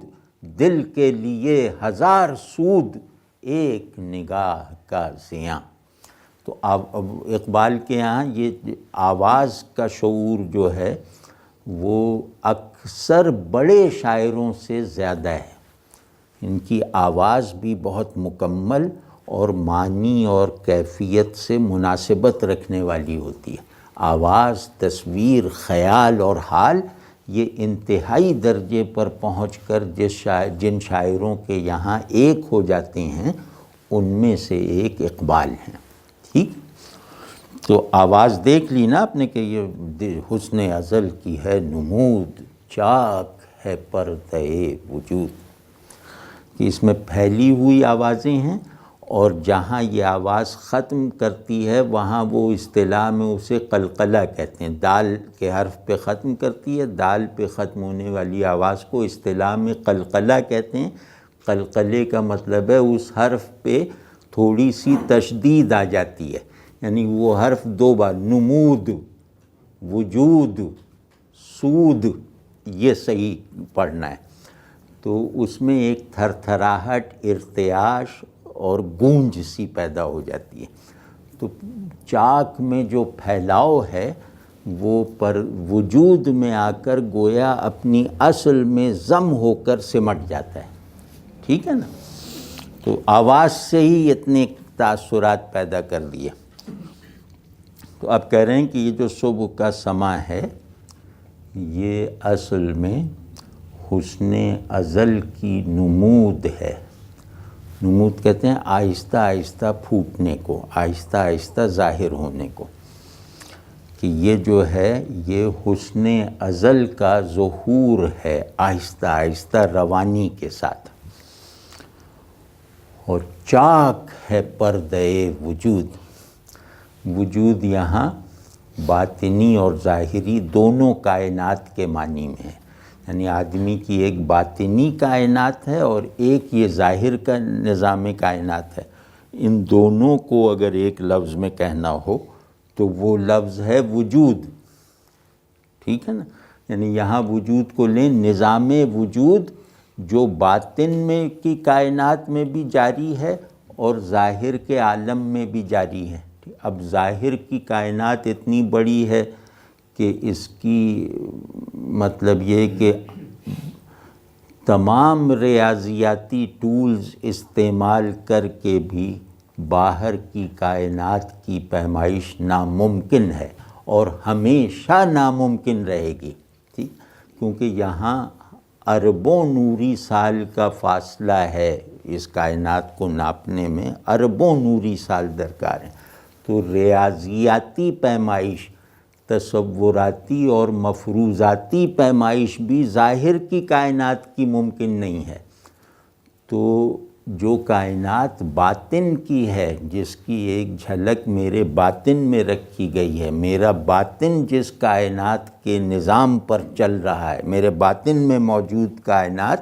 دل کے لیے ہزار سود، ایک نگاہ کا زیاں۔ تو اقبال کے یہاں یہ آواز کا شعور جو ہے وہ اکثر بڑے شاعروں سے زیادہ ہے۔ ان کی آواز بھی بہت مکمل اور معنی اور کیفیت سے مناسبت رکھنے والی ہوتی ہے۔ آواز، تصویر، خیال اور حال، یہ انتہائی درجے پر پہنچ کر جن شاعروں کے یہاں ایک ہو جاتے ہیں، ان میں سے ایک اقبال ہیں۔ ٹھیک؟ تو آواز دیکھ لی نا آپ نے کہ یہ حسن ازل کی ہے نمود، چاک ہے پردہ وجود، کہ اس میں پھیلی ہوئی آوازیں ہیں، اور جہاں یہ آواز ختم کرتی ہے وہاں وہ اصطلاح میں اسے قلقلہ کہتے ہیں۔ دال کے حرف پہ ختم کرتی ہے، دال پہ ختم ہونے والی آواز کو اصطلاح میں قلقلہ کہتے ہیں۔ قلقلے کا مطلب ہے اس حرف پہ تھوڑی سی تشدید آ جاتی ہے، یعنی وہ حرف دو بار، نمود، وجود، سود، یہ صحیح پڑھنا ہے۔ تو اس میں ایک تھر تھراہٹ، ارتعاش اور گونج سی پیدا ہو جاتی ہے۔ تو چاک میں جو پھیلاؤ ہے وہ پر وجود میں آ کر گویا اپنی اصل میں ضم ہو کر سمٹ جاتا ہے۔ ٹھیک ہے نا؟ تو آواز سے ہی اتنے تاثرات پیدا کر دیے۔ تو اب کہہ رہے ہیں کہ یہ جو صبح کا سماں ہے یہ اصل میں حسن ازل کی نمود ہے۔ نمود کہتے ہیں آہستہ آہستہ پھوٹنے کو، آہستہ آہستہ ظاہر ہونے کو، کہ یہ جو ہے یہ حسن ازل کا ظہور ہے آہستہ آہستہ روانی کے ساتھ۔ اور چاک ہے پردہ وجود، وجود یہاں باطنی اور ظاہری دونوں کائنات کے معنی میں ہے، یعنی آدمی کی ایک باطنی کائنات ہے اور ایک یہ ظاہر کا نظام کائنات ہے۔ ان دونوں کو اگر ایک لفظ میں کہنا ہو تو وہ لفظ ہے وجود۔ ٹھیک ہے نا؟ یعنی یہاں وجود کو لیں، نظام وجود جو باطن میں کی کائنات میں بھی جاری ہے اور ظاہر کے عالم میں بھی جاری ہے۔ اب ظاہر کی کائنات اتنی بڑی ہے کہ اس کی مطلب یہ کہ تمام ریاضیاتی ٹولز استعمال کر کے بھی باہر کی کائنات کی پیمائش ناممکن ہے اور ہمیشہ ناممکن رہے گی۔ ٹھیک؟ کیونکہ یہاں اربوں نوری سال کا فاصلہ ہے، اس کائنات کو ناپنے میں اربوں نوری سال درکار ہیں۔ تو ریاضیاتی پیمائش، تصوراتی اور مفروضاتی پیمائش بھی ظاہر کی کائنات کی ممکن نہیں ہے۔ تو جو کائنات باطن کی ہے، جس کی ایک جھلک میرے باطن میں رکھی گئی ہے، میرا باطن جس کائنات کے نظام پر چل رہا ہے، میرے باطن میں موجود کائنات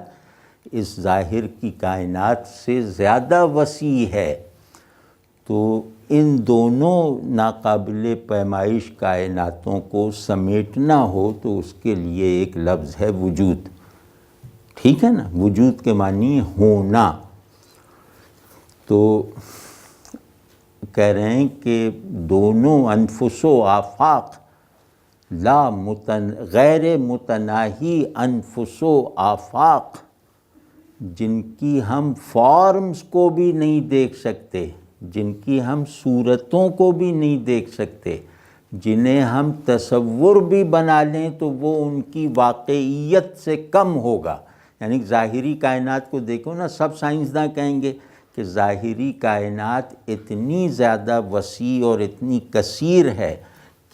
اس ظاہر کی کائنات سے زیادہ وسیع ہے۔ تو ان دونوں ناقابل پیمائش کائناتوں کو سمیٹنا ہو تو اس کے لیے ایک لفظ ہے وجود۔ ٹھیک ہے نا؟ وجود کے معنی ہونا۔ تو کہہ رہے ہیں کہ دونوں انفس و آفاق غیر متناہی انفس و آفاق، جن کی ہم فارمز کو بھی نہیں دیکھ سکتے، جن کی ہم صورتوں کو بھی نہیں دیکھ سکتے، جنہیں ہم تصور بھی بنا لیں تو وہ ان کی واقعیت سے کم ہوگا. یعنی ظاہری کائنات کو دیکھو نا، سب سائنسداں کہیں گے کہ ظاہری کائنات اتنی زیادہ وسیع اور اتنی کثیر ہے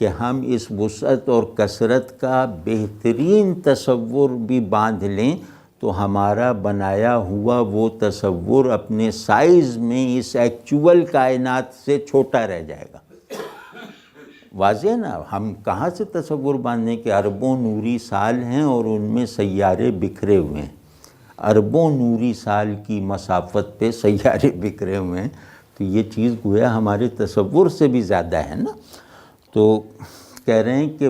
کہ ہم اس وسعت اور کثرت کا بہترین تصور بھی باندھ لیں تو ہمارا بنایا ہوا وہ تصور اپنے سائز میں اس ایکچول کائنات سے چھوٹا رہ جائے گا. واضح نا، ہم کہاں سے تصور باندھیں کہ اربوں نوری سال ہیں اور ان میں سیارے بکھرے ہوئے ہیں، اربوں نوری سال کی مسافت پہ سیارے بکھرے ہوئے ہیں، تو یہ چیز گویا ہمارے تصور سے بھی زیادہ ہے نا. تو کہہ رہے ہیں کہ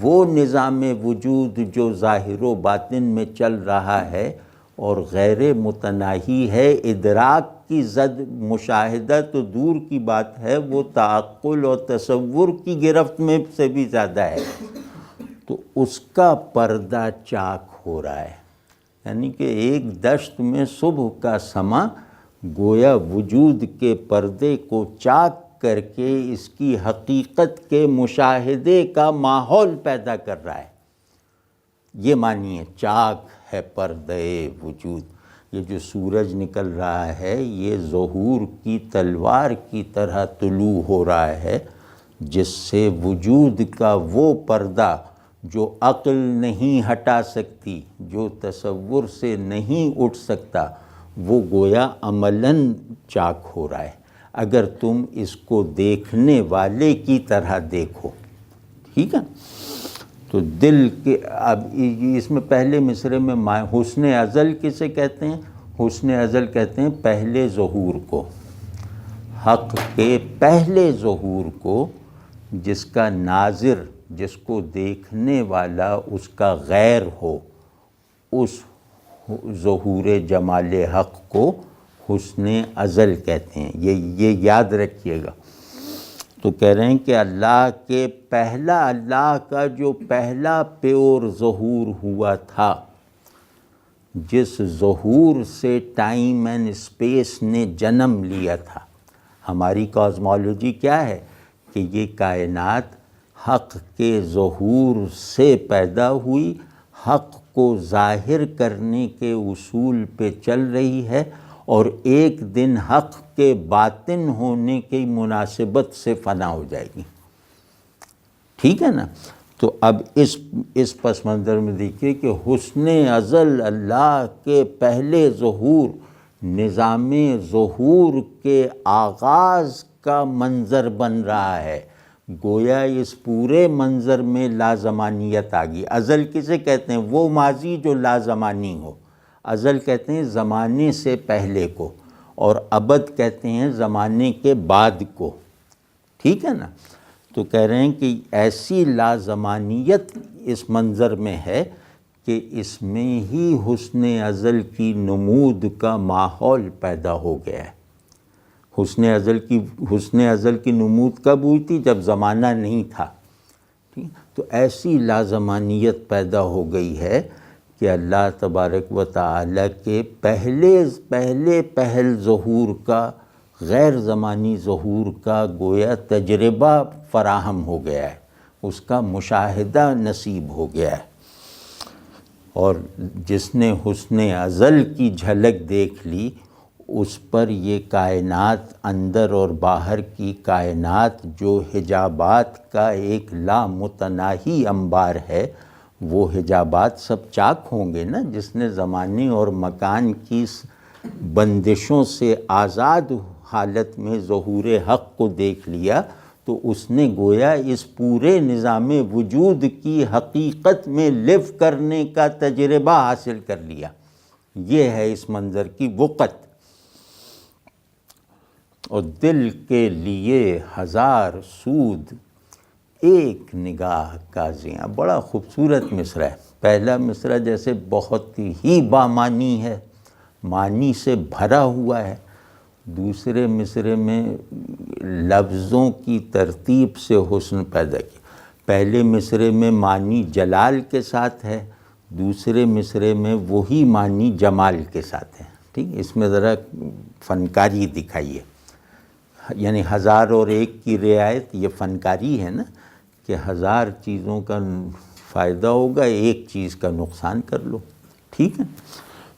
وہ نظام وجود جو ظاہر و باطن میں چل رہا ہے اور غیر متناہی ہے، ادراک کی زد مشاہدہ تو دور کی بات ہے، وہ تعقل اور تصور کی گرفت میں سے بھی زیادہ ہے، تو اس کا پردہ چاک ہو رہا ہے. یعنی کہ ایک دشت میں صبح کا سما گویا وجود کے پردے کو چاک کر کے اس کی حقیقت کے مشاہدے کا ماحول پیدا کر رہا ہے. یہ مانیے چاک ہے پردے وجود. یہ جو سورج نکل رہا ہے یہ ظہور کی تلوار کی طرح طلوع ہو رہا ہے، جس سے وجود کا وہ پردہ جو عقل نہیں ہٹا سکتی، جو تصور سے نہیں اٹھ سکتا، وہ گویا عملاً چاک ہو رہا ہے اگر تم اس کو دیکھنے والے کی طرح دیکھو. ٹھیک ہے. تو دل کے اب اس میں پہلے مصرے میں حسن ازل کسے کہتے ہیں؟ حسن ازل کہتے ہیں پہلے ظہور کو، حق کے پہلے ظہور کو، جس کا ناظر، جس کو دیکھنے والا اس کا غیر ہو، اس ظہور جمال حق کو حسن ازل کہتے ہیں. یہ یاد رکھیے گا. تو کہہ رہے ہیں کہ اللہ کا جو پہلا پیور ظہور ہوا تھا، جس ظہور سے ٹائم اینڈ اسپیس نے جنم لیا تھا. ہماری کازمالوجی کیا ہے کہ یہ کائنات حق کے ظہور سے پیدا ہوئی، حق کو ظاہر کرنے کے اصول پہ چل رہی ہے، اور ایک دن حق کے باطن ہونے کی مناسبت سے فنا ہو جائے گی. ٹھیک ہے نا. تو اب اس پس منظر میں دیکھیے کہ حسن ازل اللہ کے پہلے ظہور، نظام ظہور کے آغاز کا منظر بن رہا ہے. گویا اس پورے منظر میں لازمانیت آ گئی. ازل کسے کہتے ہیں؟ وہ ماضی جو لازمانی ہو. ازل کہتے ہیں زمانے سے پہلے کو، اور ابد کہتے ہیں زمانے کے بعد کو. ٹھیک ہے نا. تو کہہ رہے ہیں کہ ایسی لازمانیت اس منظر میں ہے کہ اس میں ہی حسن ازل کی نمود کا ماحول پیدا ہو گیا ہے. حسن ازل کی نمود کب ہوئی تھی؟ جب زمانہ نہیں تھا. تو ایسی لازمانیت پیدا ہو گئی ہے کہ اللہ تبارک و تعالیٰ کے پہل ظہور کا، غیر زمانی ظہور کا گویا تجربہ فراہم ہو گیا ہے، اس کا مشاہدہ نصیب ہو گیا ہے. اور جس نے حسن ازل کی جھلک دیکھ لی، اس پر یہ کائنات، اندر اور باہر کی کائنات جو حجابات کا ایک لامتناہی انبار ہے، وہ حجابات سب چاک ہوں گے نا. جس نے زمانے اور مکان کی بندشوں سے آزاد حالت میں ظہور حق کو دیکھ لیا، تو اس نے گویا اس پورے نظام وجود کی حقیقت میں لیو کرنے کا تجربہ حاصل کر لیا. یہ ہے اس منظر کی وقت. اور دل کے لیے ہزار سود ایک نگاہ کا زیاں. بڑا خوبصورت مصرع ہے. پہلا مصرع جیسے بہت ہی بامانی ہے، معنی سے بھرا ہوا ہے. دوسرے مصرعے میں لفظوں کی ترتیب سے حسن پیدا کیا. پہلے مصرعے میں معنی جلال کے ساتھ ہے، دوسرے مصرعے میں وہی معنی جمال کے ساتھ ہے. ٹھیک، اس میں ذرا فنکاری دکھائیے. یعنی 1001 کی رعایت یہ فنکاری ہے نا، کہ 1000 چیزوں کا فائدہ ہوگا، ایک چیز کا نقصان کر لو. ٹھیک ہے،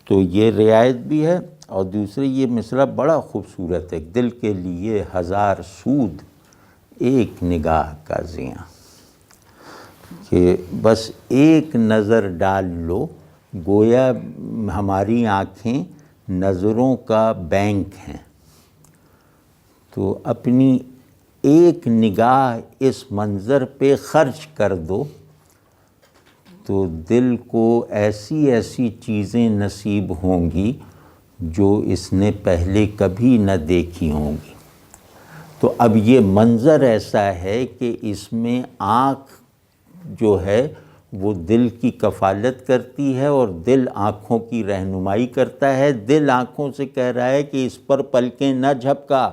تو یہ رعایت بھی ہے. اور دوسرے یہ مصرعہ بڑا خوبصورت ہے، دل کے لیے 1000 سود ایک نگاہ کا زیاں، کہ بس ایک نظر ڈال لو، گویا ہماری آنکھیں نظروں کا بینک ہیں، تو اپنی ایک نگاہ اس منظر پہ خرچ کر دو تو دل کو ایسی ایسی چیزیں نصیب ہوں گی جو اس نے پہلے کبھی نہ دیکھی ہوں گی. تو اب یہ منظر ایسا ہے کہ اس میں آنکھ جو ہے وہ دل کی کفالت کرتی ہے اور دل آنکھوں کی رہنمائی کرتا ہے. دل آنکھوں سے کہہ رہا ہے کہ اس پر پلکیں نہ جھپکا،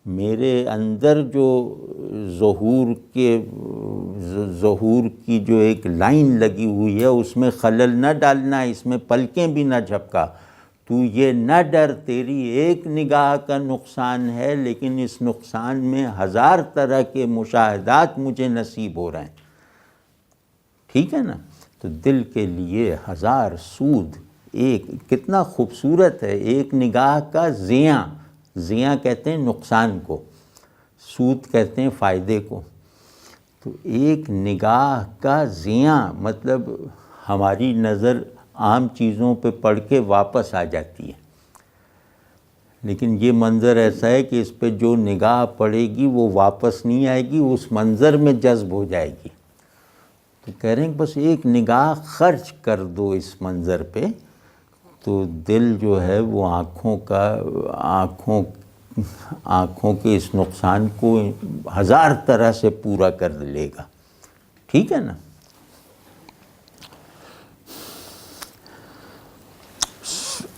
میرے اندر جو ظہور کی جو ایک لائن لگی ہوئی ہے اس میں خلل نہ ڈالنا، اس میں پلکیں بھی نہ جھپکا. تو یہ نہ ڈر، تیری ایک نگاہ کا نقصان ہے لیکن اس نقصان میں 1000 طرح کے مشاہدات مجھے نصیب ہو رہے ہیں. ٹھیک ہے نا، تو دل کے لیے 1000 سود ایک، کتنا خوبصورت ہے. ایک نگاہ کا زیاں، زیاں کہتے ہیں نقصان کو، سود کہتے ہیں فائدے کو. تو ایک نگاہ کا زیاں مطلب ہماری نظر عام چیزوں پہ پڑھ کے واپس آ جاتی ہے، لیکن یہ منظر ایسا ہے کہ اس پہ جو نگاہ پڑے گی وہ واپس نہیں آئے گی، اس منظر میں جذب ہو جائے گی. تو کہہ رہے ہیں کہ بس ایک نگاہ خرچ کر دو اس منظر پہ، تو دل جو ہے وہ آنکھوں کے اس نقصان کو 1000 طرح سے پورا کر لے گا. ٹھیک ہے نا.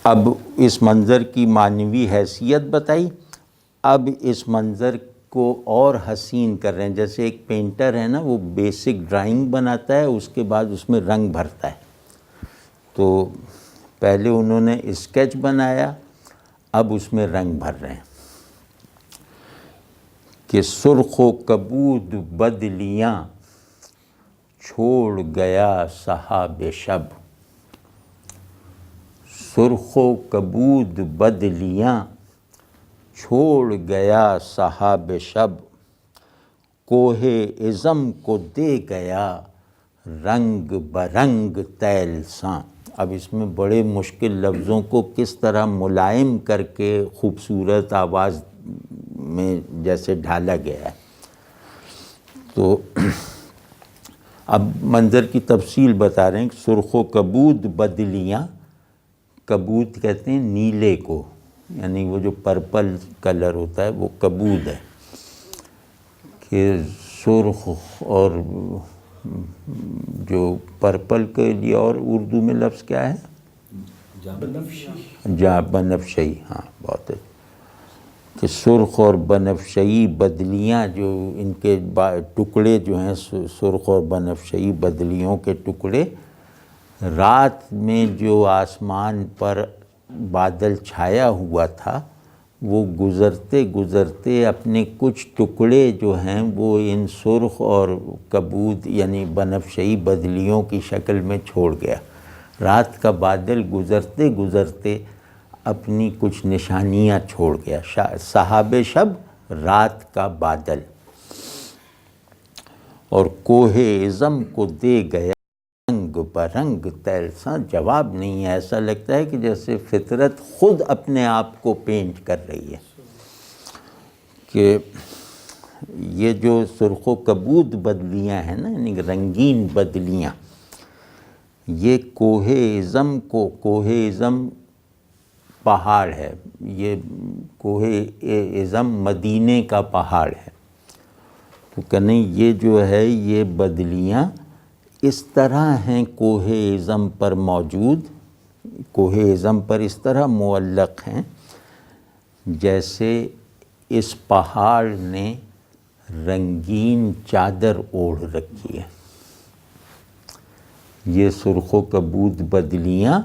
اب اس منظر کی معنوی حیثیت بتائی. اب اس منظر کو اور حسین کر رہے ہیں. جیسے ایک پینٹر ہے نا، وہ بیسک ڈرائنگ بناتا ہے، اس کے بعد اس میں رنگ بھرتا ہے. تو پہلے انہوں نے اسکیچ بنایا، اب اس میں رنگ بھر رہے ہیں کہ سرخ و کبود بدلیاں چھوڑ گیا صحاب شب. سرخ و کبود بدلیاں چھوڑ گیا صحاب شب، کوہ عظم کو دے گیا رنگ برنگ تیل ساں. اب اس میں بڑے مشکل لفظوں کو کس طرح ملائم کر کے خوبصورت آواز میں جیسے ڈھالا گیا ہے. تو اب منظر کی تفصیل بتا رہے ہیں کہ سرخ و کبود بدلیاں، کبود کہتے ہیں نیلے کو، یعنی وہ جو پرپل کلر ہوتا ہے وہ کبود ہے. کہ سرخ اور جو پرپل کے لیے اور اردو میں لفظ کیا ہے؟ بنفشی. ہاں بہت ہے. کہ سرخ اور بنفشی بدلیاں، جو ان کے ٹکڑے جو ہیں، سرخ اور بنفشی بدلیوں کے ٹکڑے، رات میں جو آسمان پر بادل چھایا ہوا تھا وہ گزرتے گزرتے اپنے کچھ ٹکڑے جو ہیں وہ ان سرخ اور کبود یعنی بنفشی بدلیوں کی شکل میں چھوڑ گیا. رات کا بادل گزرتے گزرتے اپنی کچھ نشانیاں چھوڑ گیا. صحاب شب، رات کا بادل. اور کوہ عظم کو دے گیا رنگ برنگ تیلساں. جواب نہیں ہے، ایسا لگتا ہے کہ جیسے فطرت خود اپنے آپ کو پینٹ کر رہی ہے. کہ یہ جو سرخ و کبود بدلیاں ہیں نا، یعنی رنگین بدلیاں، یہ کوہ عظم پہاڑ ہے. یہ کوہ عظم مدینے کا پہاڑ ہے. تو کہنے یہ جو ہے یہ بدلیاں اس طرح ہیں کوہ عظم پر موجود، کوہ عظم پر اس طرح معلق ہیں جیسے اس پہاڑ نے رنگین چادر اوڑھ رکھی ہے۔ یہ سرخ و کبود بدلیاں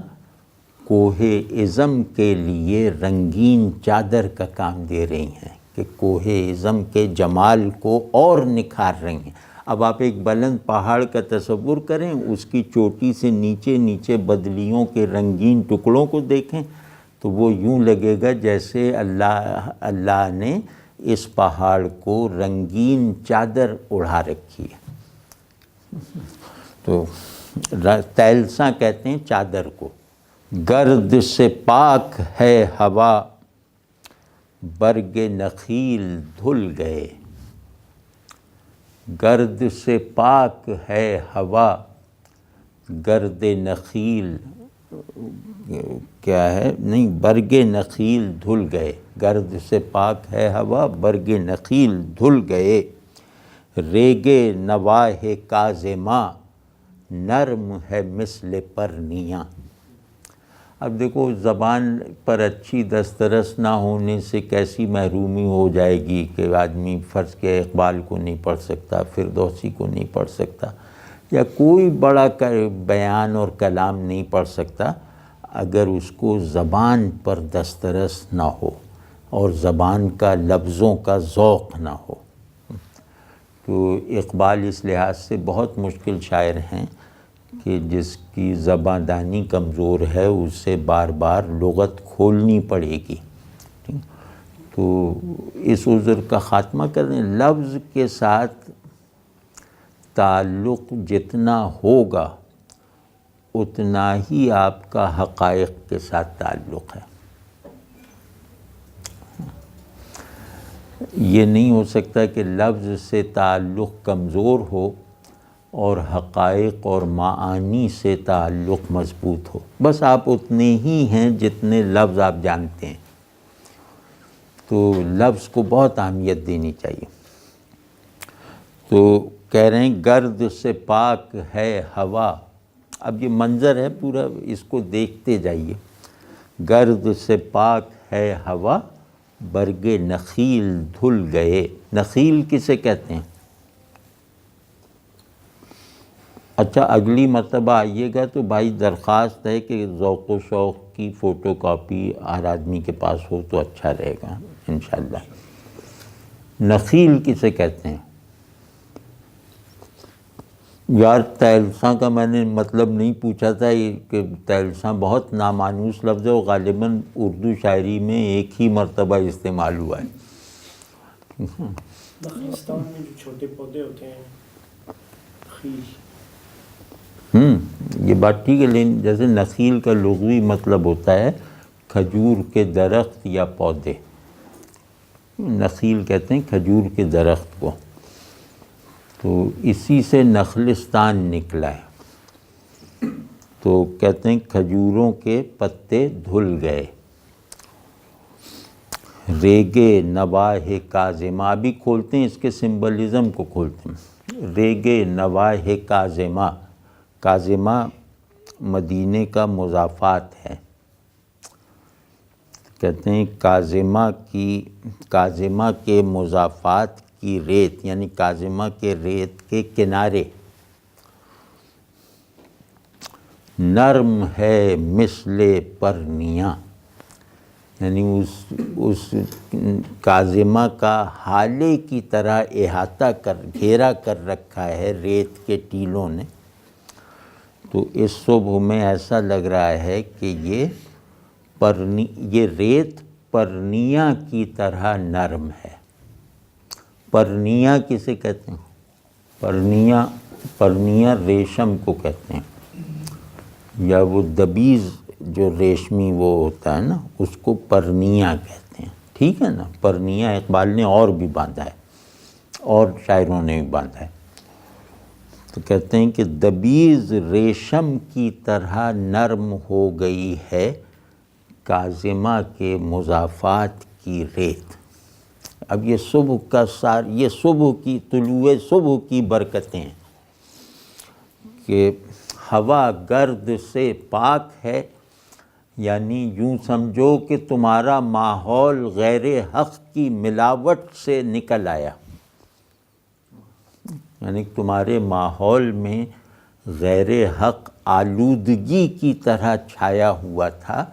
کوہ اعظم کے لیے رنگین چادر کا کام دے رہی ہیں کہ کوہ اعظم کے جمال کو اور نکھار رہی ہیں۔ اب آپ ایک بلند پہاڑ کا تصور کریں، اس کی چوٹی سے نیچے نیچے بدلیوں کے رنگین ٹکڑوں کو دیکھیں تو وہ یوں لگے گا جیسے اللہ نے اس پہاڑ کو رنگین چادر اڑا رکھی ہے۔ تو تیلساں کہتے ہیں چادر کو۔ گرد سے پاک ہے ہوا برگ نخیل دھل گئے، گرد سے پاک ہے ہوا گرد نخیل کیا ہے نہیں برگ نخیل دھل گئے، گرد سے پاک ہے ہوا برگ نخیل دھل گئے، ریگ نواہ کاظمہ نرم ہے مثل پرنیاں۔ اب دیکھو زبان پر اچھی دسترس نہ ہونے سے کیسی محرومی ہو جائے گی کہ آدمی فرض کے اقبال کو نہیں پڑھ سکتا، فردوسی کو نہیں پڑھ سکتا، یا کوئی بڑا بیان اور کلام نہیں پڑھ سکتا اگر اس کو زبان پر دسترس نہ ہو اور زبان کا لفظوں کا ذوق نہ ہو۔ تو اقبال اس لحاظ سے بہت مشکل شاعر ہیں کہ جس کی زبان دانی کمزور ہے اسے بار بار لغت کھولنی پڑے گی۔ تو اس عذر کا خاتمہ کریں، لفظ کے ساتھ تعلق جتنا ہوگا اتنا ہی آپ کا حقائق کے ساتھ تعلق ہے۔ یہ نہیں ہو سکتا کہ لفظ سے تعلق کمزور ہو اور حقائق اور معانی سے تعلق مضبوط ہو۔ بس آپ اتنے ہی ہیں جتنے لفظ آپ جانتے ہیں، تو لفظ کو بہت اہمیت دینی چاہیے۔ تو کہہ رہے ہیں گرد سے پاک ہے ہوا، اب یہ منظر ہے پورا، اس کو دیکھتے جائیے۔ گرد سے پاک ہے ہوا برگ نخیل دھل گئے۔ نخیل کسے کہتے ہیں؟ اچھا اگلی مرتبہ آئیے گا تو بھائی درخواست ہے کہ ذوق و شوق کی فوٹو کاپی ہر آدمی کے پاس ہو تو اچھا رہے گا انشاءاللہ۔ نخیل کسے کہتے ہیں؟ یار تیلساں کا میں نے مطلب نہیں پوچھا تھا، کہ تیلساں بہت نامانوس لفظ ہے، وہ غالباً اردو شاعری میں ایک ہی مرتبہ استعمال ہوا ہے۔ داغستان میں جو چھوٹے پودے ہوتے ہیں خیل، یہ بات ٹھیک ہے، لیکن جیسے نخیل کا لغوی مطلب ہوتا ہے کھجور کے درخت یا پودے، نخیل کہتے ہیں کھجور کے درخت کو، تو اسی سے نخلستان نکلا ہے۔ تو کہتے ہیں کھجوروں کے پتے دھل گئے، ریگے نواہ کاظمہ، ابھی کھولتے ہیں اس کے سمبلزم کو کھولتے ہیں۔ ریگے نواہ کاظمہ، کاظمہ مدینے کا مضافات ہے، کہتے ہیں کاظمہ کے مضافات کی ریت، یعنی کاظمہ کے ریت کے کنارے نرم ہے مثل پرنیاں، یعنی اس کاظمہ کا ہالے کی طرح احاطہ گھیرا کر رکھا ہے ریت کے ٹیلوں نے۔ تو اس صبح میں ایسا لگ رہا ہے کہ یہ ریت پرنیاں کی طرح نرم ہے۔ پرنیاں کسے کہتے ہیں؟ پرنیاں ریشم کو کہتے ہیں، یا وہ دبیز جو ریشمی وہ ہوتا ہے نا اس کو پرنیاں کہتے ہیں، ٹھیک ہے نا۔ پرنیاں اقبال نے اور بھی باندھا ہے اور شاعروں نے بھی باندھا ہے۔ تو کہتے ہیں کہ دبیز ریشم کی طرح نرم ہو گئی ہے کاظمہ کے مضافات کی ریت۔ اب یہ صبح کی طلوع صبح کی برکتیں ہیں کہ ہوا گرد سے پاک ہے یعنی یوں سمجھو کہ تمہارا ماحول غیر حق کی ملاوٹ سے نکل آیا، یعنی تمہارے ماحول میں غیر حق آلودگی کی طرح چھایا ہوا تھا،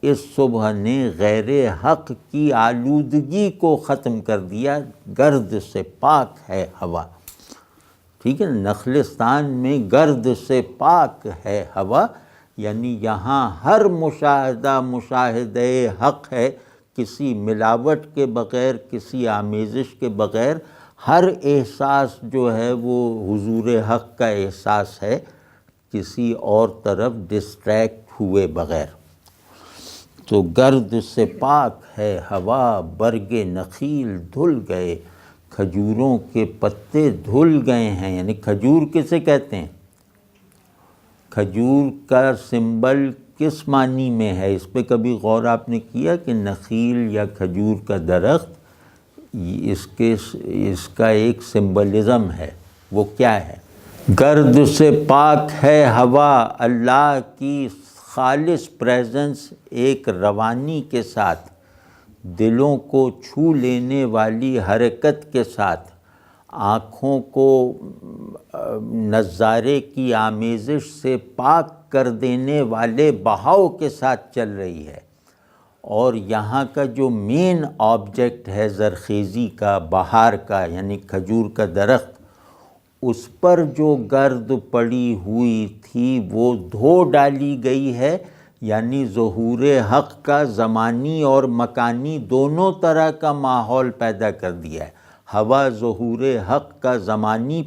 اس صبح نے غیر حق کی آلودگی کو ختم کر دیا، گرد سے پاک ہے ہوا، ٹھیک ہے نا، نخلستان میں گرد سے پاک ہے ہوا، یعنی یہاں ہر مشاہدہ حق ہے، کسی ملاوٹ کے بغیر، کسی آمیزش کے بغیر، ہر احساس جو ہے وہ حضور حق کا احساس ہے، کسی اور طرف ڈسٹریکٹ ہوئے بغیر۔ تو گرد سے پاک ہے ہوا، برگ نخیل دھل گئے، کھجوروں کے پتے دھل گئے ہیں، یعنی کھجور کسے کہتے ہیں؟ کھجور کا سمبل کس معنی میں ہے؟ اس پہ کبھی غور آپ نے کیا کہ نخیل یا کھجور کا درخت اس کا ایک سمبلزم ہے، وہ کیا ہے؟ گرد سے پاک ہے ہوا، اللہ کی خالص پریزنس ایک روانی کے ساتھ، دلوں کو چھو لینے والی حرکت کے ساتھ، آنکھوں کو نظارے کی آمیزش سے پاک کر دینے والے بہاؤ کے ساتھ چل رہی ہے، اور یہاں کا جو مین آبجیکٹ ہے زرخیزی کا، بہار کا، یعنی کھجور کا درخت، اس پر جو گرد پڑی ہوئی تھی وہ دھو ڈالی گئی ہے، یعنی ظہور حق کا زمانی اور مکانی دونوں طرح کا ماحول پیدا کر دیا ہے۔ ہوا ظہور حق کا زمانی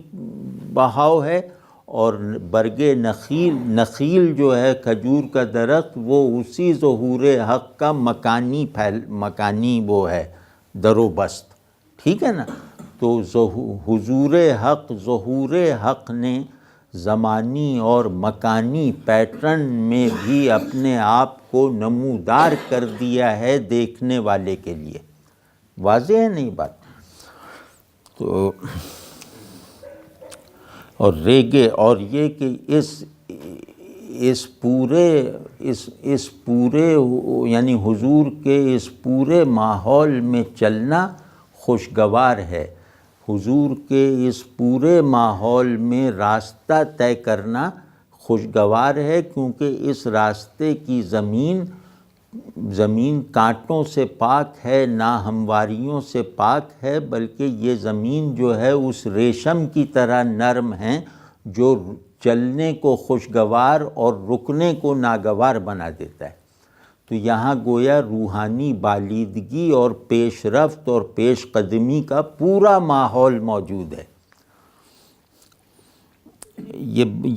بہاؤ ہے، اور برگ نخیل جو ہے کھجور کا درخت، وہ اسی ظہور حق کا مکانی وہ ہے، در و بست، ٹھیک ہے نا۔ تو ظہور حق نے زمانی اور مکانی پیٹرن میں بھی اپنے آپ کو نمودار کر دیا ہے دیکھنے والے کے لیے۔ واضح ہے نہیں بات؟ تو اور ریگے، اور یہ کہ اس پورے یعنی حضور کے اس پورے ماحول میں چلنا خوشگوار ہے، حضور کے اس پورے ماحول میں راستہ طے کرنا خوشگوار ہے، کیونکہ اس راستے کی زمین کانٹوں سے پاک ہے، ناہمواریوں سے پاک ہے، بلکہ یہ زمین جو ہے اس ریشم کی طرح نرم ہے جو چلنے کو خوشگوار اور رکنے کو ناگوار بنا دیتا ہے۔ تو یہاں گویا روحانی بالیدگی اور پیش رفت اور پیش قدمی کا پورا ماحول موجود ہے۔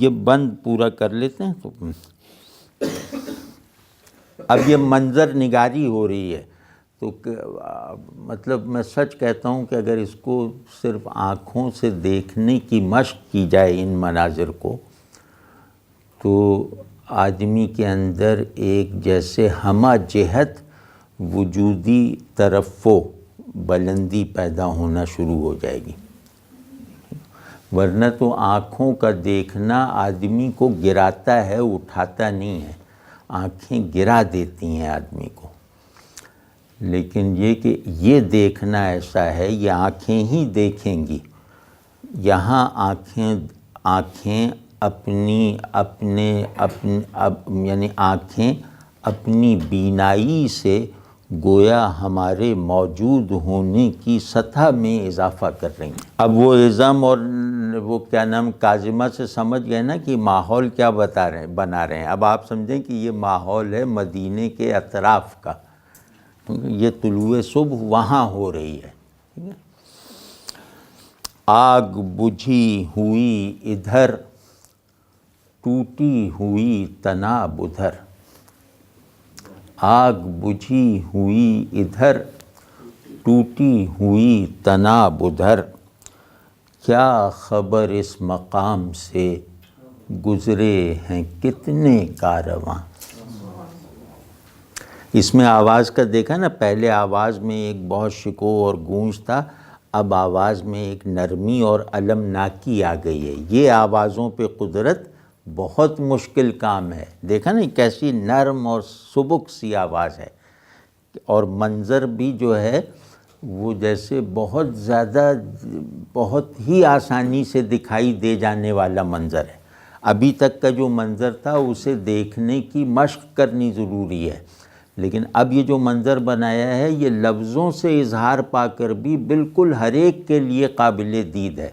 یہ بند پورا کر لیتے ہیں تو اب یہ منظر نگاری ہو رہی ہے، تو مطلب میں سچ کہتا ہوں کہ اگر اس کو صرف آنکھوں سے دیکھنے کی مشق کی جائے ان مناظر کو، تو آدمی کے اندر ایک جیسے ہمہ جہت وجودی ترفع، بلندی پیدا ہونا شروع ہو جائے گی، ورنہ تو آنکھوں کا دیکھنا آدمی کو گراتا ہے، اٹھاتا نہیں ہے، آنکھیں گرا دیتی ہیں آدمی کو۔ لیکن یہ کہ یہ دیکھنا ایسا ہے، یہ آنکھیں ہی دیکھیں گی، یہاں آنکھیں یعنی آنکھیں اپنی بینائی سے گویا ہمارے موجود ہونے کی سطح میں اضافہ کر رہی ہیں۔ اب وہ اعظم اور وہ کیا نام کاظمہ سے سمجھ گئے نا کہ ماحول کیا بنا رہے ہیں۔ اب آپ سمجھیں کہ یہ ماحول ہے مدینے کے اطراف کا، یہ طلوع صبح وہاں ہو رہی ہے۔ آگ بجھی ہوئی ادھر، ٹوٹی ہوئی تناب ادھر، آگ بجھی ہوئی ادھر، ٹوٹی ہوئی تناب ادھر، کیا خبر اس مقام سے گزرے ہیں کتنے کارواں۔ اس میں آواز کا دیکھا نا، پہلے آواز میں ایک بہت شکوہ اور گونج تھا، اب آواز میں ایک نرمی اور المناکی آ گئی ہے۔ یہ آوازوں پہ قدرت بہت مشکل کام ہے. دیکھا نا کیسی نرم اور سبک سی آواز ہے, اور منظر بھی جو ہے وہ جیسے بہت زیادہ بہت ہی آسانی سے دکھائی دے جانے والا منظر ہے. ابھی تک کا جو منظر تھا اسے دیکھنے کی مشق کرنی ضروری ہے, لیکن اب یہ جو منظر بنایا ہے یہ لفظوں سے اظہار پا کر بھی بالکل ہر ایک کے لیے قابل دید ہے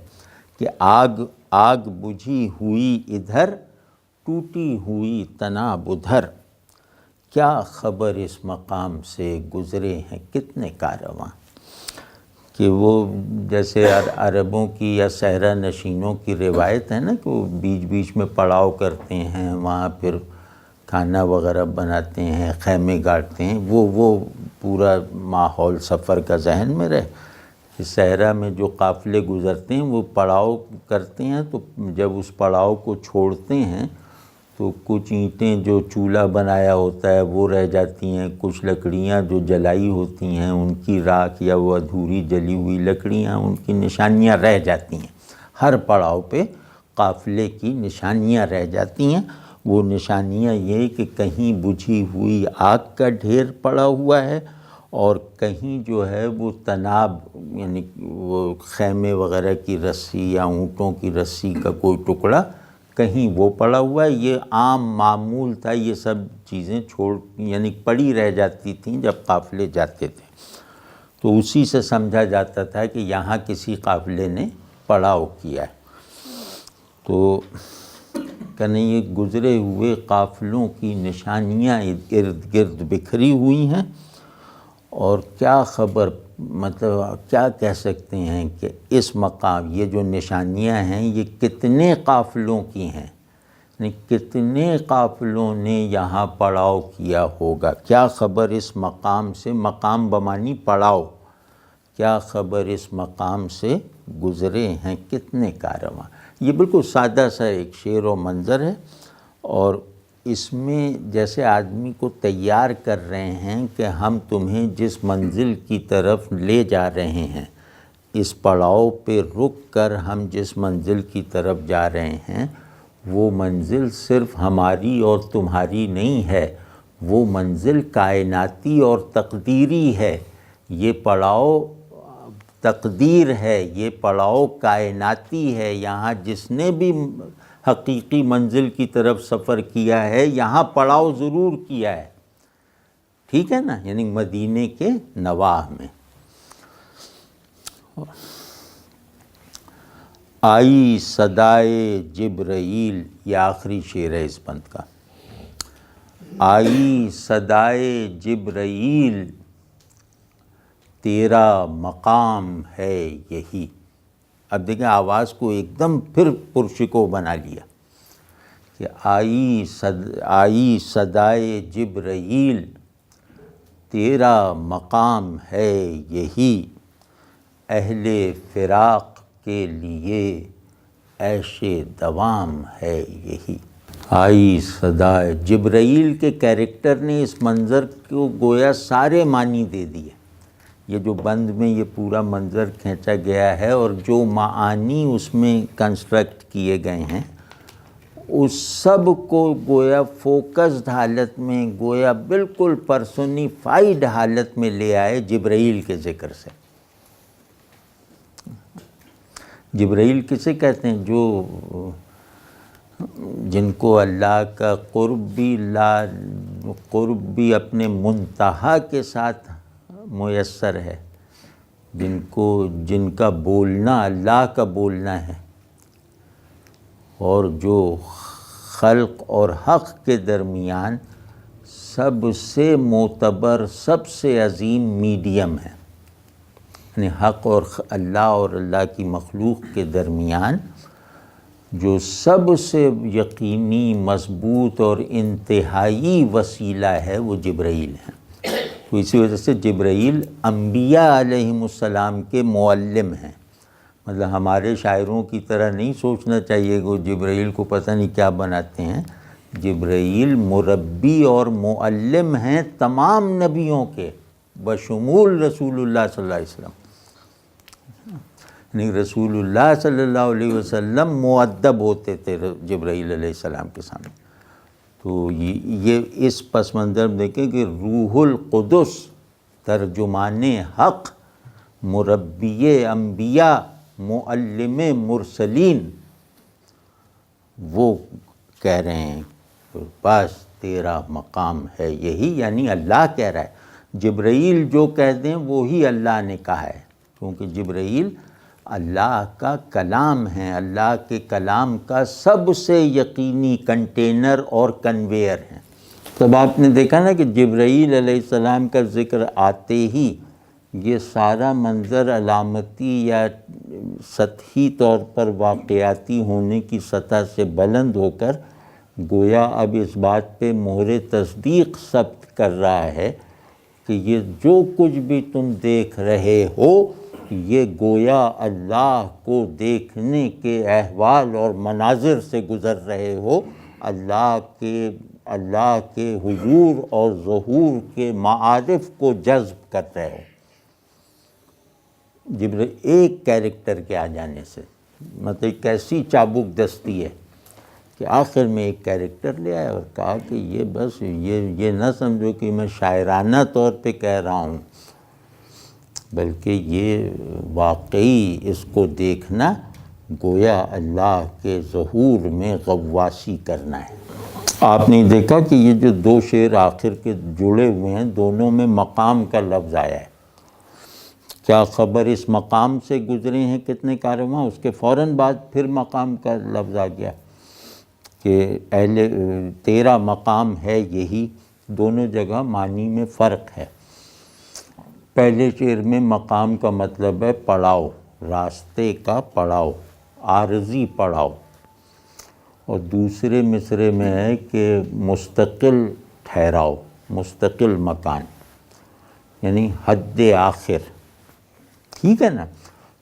کہ آگ بجھی ہوئی ادھر, ٹوٹی ہوئی تناب ادھر, کیا خبر اس مقام سے گزرے ہیں کتنے کارواں. کہ وہ جیسے عربوں کی یا صحرا نشینوں کی روایت ہے نا کہ وہ بیچ بیچ میں پڑاؤ کرتے ہیں, وہاں پھر کھانا وغیرہ بناتے ہیں, خیمے گاڑتے ہیں, وہ پورا ماحول سفر کا ذہن میں رہے. صحرا میں جو قافلے گزرتے ہیں وہ پڑاؤ کرتے ہیں, تو جب اس پڑاؤ کو چھوڑتے ہیں تو کچھ اینٹیں جو چولہا بنایا ہوتا ہے وہ رہ جاتی ہیں, کچھ لکڑیاں جو جلائی ہوتی ہیں ان کی راکھ یا وہ ادھوری جلی ہوئی لکڑیاں ان کی نشانیاں رہ جاتی ہیں. ہر پڑاؤ پہ قافلے کی نشانیاں رہ جاتی ہیں. وہ نشانیاں یہ کہ کہیں بجھی ہوئی آگ کا ڈھیر پڑا ہوا ہے, اور کہیں جو ہے وہ تناب یعنی وہ خیمے وغیرہ کی رسی یا اونٹوں کی رسی کا کوئی ٹکڑا کہیں وہ پڑا ہوا ہے. یہ عام معمول تھا, یہ سب چیزیں یعنی پڑی رہ جاتی تھیں جب قافلے جاتے تھے, تو اسی سے سمجھا جاتا تھا کہ یہاں کسی قافلے نے پڑاؤ کیا ہے. تو کہنے یہ گزرے ہوئے قافلوں کی نشانیاں ارد گرد بکھری ہوئی ہیں, اور کیا خبر مطلب کیا کہہ سکتے ہیں کہ اس مقام یہ جو نشانیاں ہیں یہ کتنے قافلوں کی ہیں, یعنی کتنے قافلوں نے یہاں پڑاؤ کیا ہوگا. کیا خبر اس مقام سے, مقام بمانی پڑاؤ, کیا خبر اس مقام سے گزرے ہیں کتنے کارواں. یہ بالکل سادہ سا ایک شعر و منظر ہے, اور اس میں جیسے آدمی کو تیار کر رہے ہیں کہ ہم تمہیں جس منزل کی طرف لے جا رہے ہیں, اس پڑاؤ پہ رک کر ہم جس منزل کی طرف جا رہے ہیں وہ منزل صرف ہماری اور تمہاری نہیں ہے, وہ منزل کائناتی اور تقدیری ہے. یہ پڑاؤ تقدیر ہے, یہ پڑاؤ کائناتی ہے. یہاں جس نے بھی حقیقی منزل کی طرف سفر کیا ہے یہاں پڑاؤ ضرور کیا ہے, ٹھیک ہے نا, یعنی مدینے کے نواح میں. آئی صدائے جبرائیل, یہ آخری شعر ہے اس بند کا. آئی صدائے جبرائیل, تیرا مقام ہے یہی. اب دیکھیں آواز کو ایک دم پھر پرشکو بنا لیا کہ آئی صدائے جبرائیل, تیرا مقام ہے یہی, اہل فراق کے لیے عیش دوام ہے یہی. آئی صدائے جبرائیل کے کیریکٹر نے اس منظر کو گویا سارے معنی دے دیے. یہ جو بند میں یہ پورا منظر کھینچا گیا ہے اور جو معانی اس میں کنسٹرکٹ کیے گئے ہیں اس سب کو گویا فوکسڈ حالت میں, گویا بالکل پرسونیفائیڈ حالت میں لے آئے جبرائیل کے ذکر سے. جبرائیل کسے کہتے ہیں؟ جو جن کو اللہ کا قرب بھی اپنے منتہا کے ساتھ میسر ہے, جن کا بولنا اللہ کا بولنا ہے, اور جو خلق اور حق کے درمیان سب سے معتبر سب سے عظیم میڈیم ہے. یعنی حق اور اللہ کی مخلوق کے درمیان جو سب سے یقینی مضبوط اور انتہائی وسیلہ ہے وہ جبرائیل ہے. تو اسی وجہ سے جبرائیل انبیاء علیہم السلام کے معلم ہیں. مطلب ہمارے شاعروں کی طرح نہیں سوچنا چاہیے کہ جبرائیل کو پتہ نہیں کیا بناتے ہیں. جبرائیل مربی اور معلم ہیں تمام نبیوں کے بشمول رسول اللہ صلی اللہ علیہ وسلم. یعنی رسول اللہ صلی اللہ علیہ وسلم مؤدب ہوتے تھے جبرائیل علیہ السلام کے سامنے. تو یہ اس پس منظر میں دیکھیں کہ روح القدس ترجمان حق مربی انبیاء معلم مرسلین وہ کہہ رہے ہیں بس تیرا مقام ہے یہی، یعنی اللہ کہہ رہا ہے. جبرائیل جو کہہ دیں وہی اللہ نے کہا ہے، کیونکہ جبرائیل اللہ کا کلام ہے، اللہ کے کلام کا سب سے یقینی کنٹینر اور کنویئر ہے. تب آپ نے دیکھا نا کہ جبرائیل علیہ السلام کا ذکر آتے ہی یہ سارا منظر علامتی یا سطحی طور پر واقعاتی ہونے کی سطح سے بلند ہو کر گویا اب اس بات پہ مہر تصدیق ثبت کر رہا ہے کہ یہ جو کچھ بھی تم دیکھ رہے ہو یہ گویا اللہ کو دیکھنے کے احوال اور مناظر سے گزر رہے ہو، اللہ کے حضور اور ظہور کے معارف کو جذب کر رہے ہو. ایک کیریکٹر کے آ جانے سے مطلب کیسی چابک دستی ہے کہ آخر میں ایک کیریکٹر لے آیا اور کہا کہ یہ بس یہ نہ سمجھو کہ میں شاعرانہ طور پہ کہہ رہا ہوں، بلکہ یہ واقعی اس کو دیکھنا گویا اللہ کے ظہور میں غواصی کرنا ہے. آپ نے دیکھا کہ یہ جو دو شعر آخر کے جڑے ہوئے ہیں دونوں میں مقام کا لفظ آیا ہے. کیا خبر اس مقام سے گزرے ہیں کتنے کارواں، اس کے فوراً بعد پھر مقام کا لفظ آ گیا کہ تیرا مقام ہے یہی. دونوں جگہ معنی میں فرق ہے. پہلے شعر میں مقام کا مطلب ہے پڑاؤ، راستے کا پڑاؤ، عارضی پڑاؤ، اور دوسرے مصرے میں ہے کہ مستقل ٹھہراؤ، مستقل مکان، یعنی حد آخر. ٹھیک ہے نا؟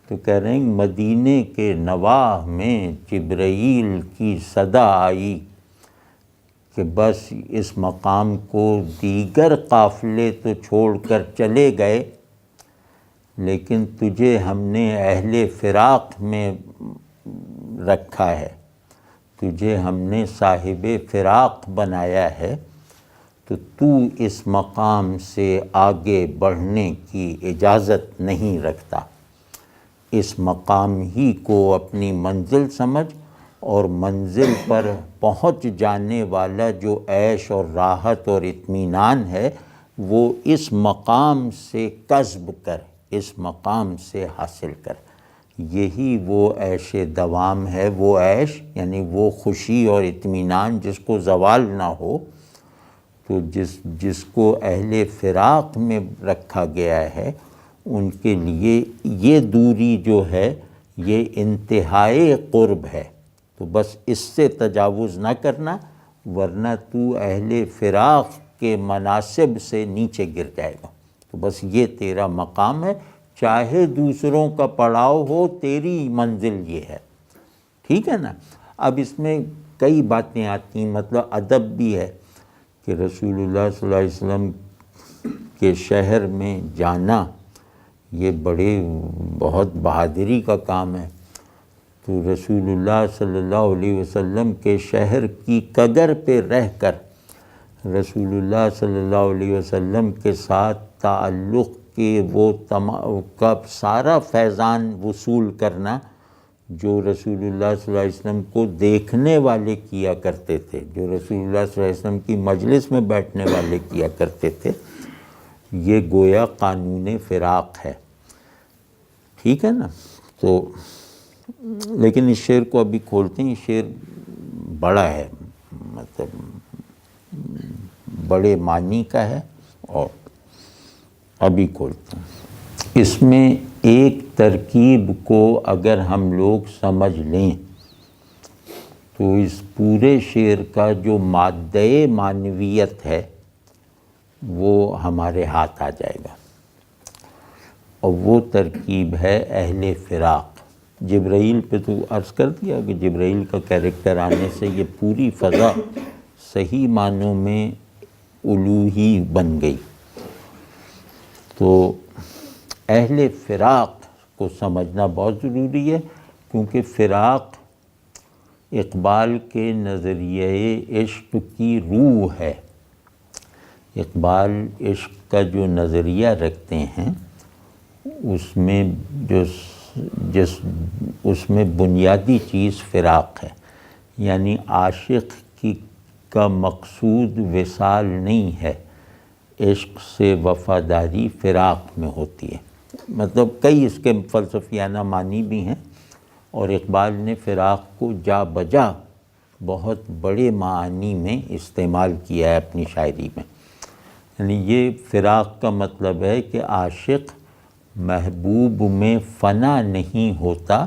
تو کہہ رہے ہیں مدینے کے نواح میں جبرائیل کی صدا آئی کہ بس اس مقام کو دیگر قافلے تو چھوڑ کر چلے گئے، لیکن تجھے ہم نے اہل فراق میں رکھا ہے، تجھے ہم نے صاحب فراق بنایا ہے، تو اس مقام سے آگے بڑھنے کی اجازت نہیں رکھتا. اس مقام ہی کو اپنی منزل سمجھ، اور منزل پر پہنچ جانے والا جو عیش اور راحت اور اطمینان ہے وہ اس مقام سے کسب کر، اس مقام سے حاصل کر. یہی وہ عیش دوام ہے، وہ عیش یعنی وہ خوشی اور اطمینان جس کو زوال نہ ہو. تو جس کو اہل فراق میں رکھا گیا ہے ان کے لیے یہ دوری جو ہے یہ انتہائی قرب ہے. تو بس اس سے تجاوز نہ کرنا ورنہ تو اہل فراق کے مناسب سے نیچے گر جائے گا. تو بس یہ تیرا مقام ہے، چاہے دوسروں کا پڑاؤ ہو تیری منزل یہ ہے. ٹھیک ہے نا؟ اب اس میں کئی باتیں آتی ہیں، مطلب ادب بھی ہے کہ رسول اللہ صلی اللہ علیہ وسلم کے شہر میں جانا یہ بہت بہادری کا کام ہے. تو رسول اللہ صلی اللہ علیہ وسلم کے شہر کی قدر پہ رہ کر رسول اللہ صلی اللہ علیہ وسلم کے ساتھ تعلق کے وہ کا سارا فیضان وصول کرنا جو رسول اللہ صلی اللہ علیہ وسلم کو دیکھنے والے کیا کرتے تھے، جو رسول اللہ صلی اللہ علیہ وسلم کی مجلس میں بیٹھنے والے کیا کرتے تھے، یہ گویا قانون فراق ہے. ٹھیک ہے نا؟ تو لیکن اس شعر کو ابھی کھولتے ہیں. شعر بڑا ہے، مطلب بڑے معنی کا ہے، اور ابھی کھولتے ہیں. اس میں ایک ترکیب کو اگر ہم لوگ سمجھ لیں تو اس پورے شعر کا جو مادہ معنویت ہے وہ ہمارے ہاتھ آ جائے گا، اور وہ ترکیب ہے اہل فراق. جبرائیل پہ تو عرض کر دیا کہ جبرائیل کا کیریکٹر آنے سے یہ پوری فضا صحیح معنوں میں الوہی بن گئی. تو اہل فراق کو سمجھنا بہت ضروری ہے، کیونکہ فراق اقبال کے نظریہ عشق کی روح ہے۔ اقبال عشق کا جو نظریہ رکھتے ہیں اس میں اس میں بنیادی چیز فراق ہے، یعنی عاشق کا مقصود وصال نہیں ہے، عشق سے وفاداری فراق میں ہوتی ہے۔ مطلب کئی اس کے فلسفیانہ معنی بھی ہیں، اور اقبال نے فراق کو جا بجا بہت بڑے معانی میں استعمال کیا ہے اپنی شاعری میں۔ یعنی یہ فراق کا مطلب ہے کہ عاشق محبوب میں فنا نہیں ہوتا،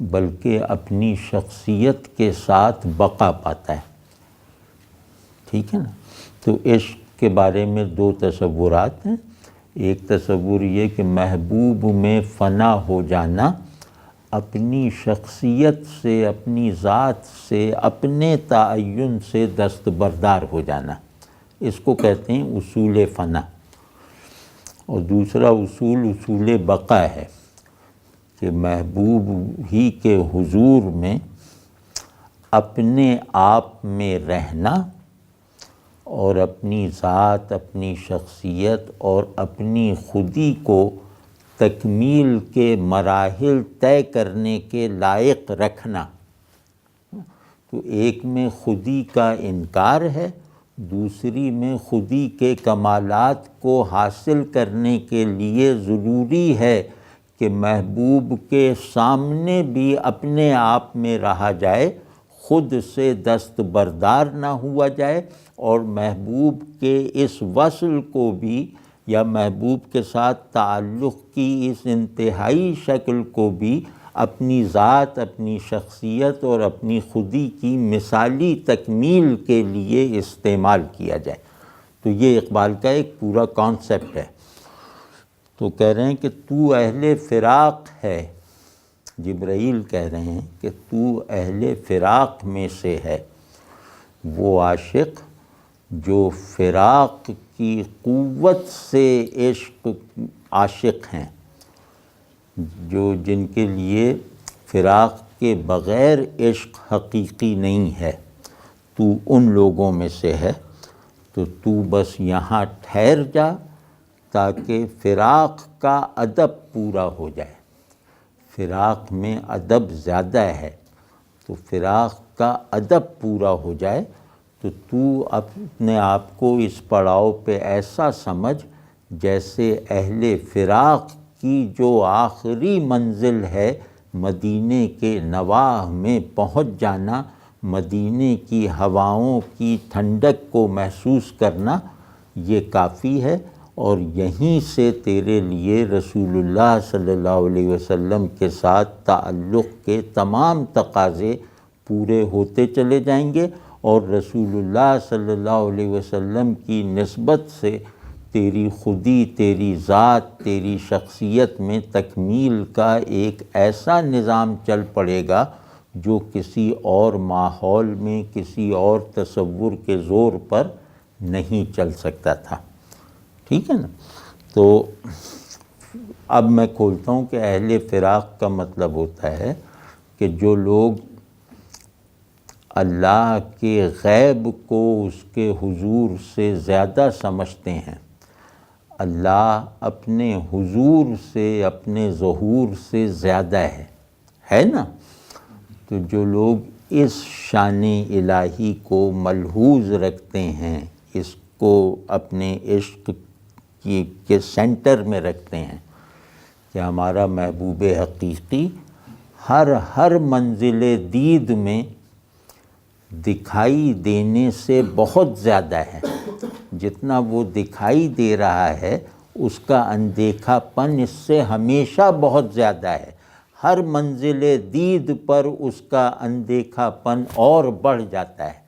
بلکہ اپنی شخصیت کے ساتھ بقا پاتا ہے۔ ٹھیک ہے نا؟ تو عشق کے بارے میں دو تصورات ہیں۔ ایک تصور یہ کہ محبوب میں فنا ہو جانا، اپنی شخصیت سے، اپنی ذات سے، اپنے تعین سے دستبردار ہو جانا، اس کو کہتے ہیں اصول فنا۔ اور دوسرا اصول بقا ہے کہ محبوب ہی کے حضور میں اپنے آپ میں رہنا اور اپنی ذات، اپنی شخصیت اور اپنی خودی کو تکمیل کے مراحل طے کرنے کے لائق رکھنا۔ تو ایک میں خودی کا انکار ہے، دوسری میں خودی کے کمالات کو حاصل کرنے کے لیے ضروری ہے کہ محبوب کے سامنے بھی اپنے آپ میں رہا جائے، خود سے دستبردار نہ ہوا جائے، اور محبوب کے اس وصل کو بھی یا محبوب کے ساتھ تعلق کی اس انتہائی شکل کو بھی اپنی ذات، اپنی شخصیت اور اپنی خودی کی مثالی تکمیل کے لیے استعمال کیا جائے۔ تو یہ اقبال کا ایک پورا کانسیپٹ ہے۔ تو کہہ رہے ہیں کہ تو اہل فراق ہے، جبرائیل کہہ رہے ہیں کہ تو اہل فراق میں سے ہے، وہ عاشق جو فراق کی قوت سے عاشق ہیں، جن کے لیے فراق کے بغیر عشق حقیقی نہیں ہے، تو ان لوگوں میں سے ہے۔ تو بس یہاں ٹھہر جا تاکہ فراق کا ادب پورا ہو جائے۔ فراق میں ادب زیادہ ہے، تو فراق کا ادب پورا ہو جائے تو اپنے آپ کو اس پڑاؤ پہ ایسا سمجھ جیسے اہل فراق کی جو آخری منزل ہے مدینے کے نواح میں پہنچ جانا، مدینے کی ہواؤں کی ٹھنڈک کو محسوس کرنا، یہ کافی ہے۔ اور یہیں سے تیرے لیے رسول اللہ صلی اللہ علیہ وسلم کے ساتھ تعلق کے تمام تقاضے پورے ہوتے چلے جائیں گے، اور رسول اللہ صلی اللہ علیہ وسلم کی نسبت سے تیری خودی، تیری ذات، تیری شخصیت میں تکمیل کا ایک ایسا نظام چل پڑے گا جو کسی اور ماحول میں، کسی اور تصور کے زور پر نہیں چل سکتا تھا۔ ٹھیک ہے نا؟ تو اب میں کھولتا ہوں کہ اہل فراق کا مطلب ہوتا ہے کہ جو لوگ اللہ کے غیب کو اس کے حضور سے زیادہ سمجھتے ہیں، اللہ اپنے حضور سے، اپنے ظہور سے زیادہ ہے نا؟ تو جو لوگ اس شان الہی کو ملحوظ رکھتے ہیں، اس کو اپنے عشق کے سینٹر میں رکھتے ہیں کہ ہمارا محبوب حقیقی ہر منزل دید میں دکھائی دینے سے بہت زیادہ ہے، جتنا وہ دکھائی دے رہا ہے اس کا اندیکھا پن اس سے ہمیشہ بہت زیادہ ہے، ہر منزل دید پر اس کا اندیکھا پن اور بڑھ جاتا ہے۔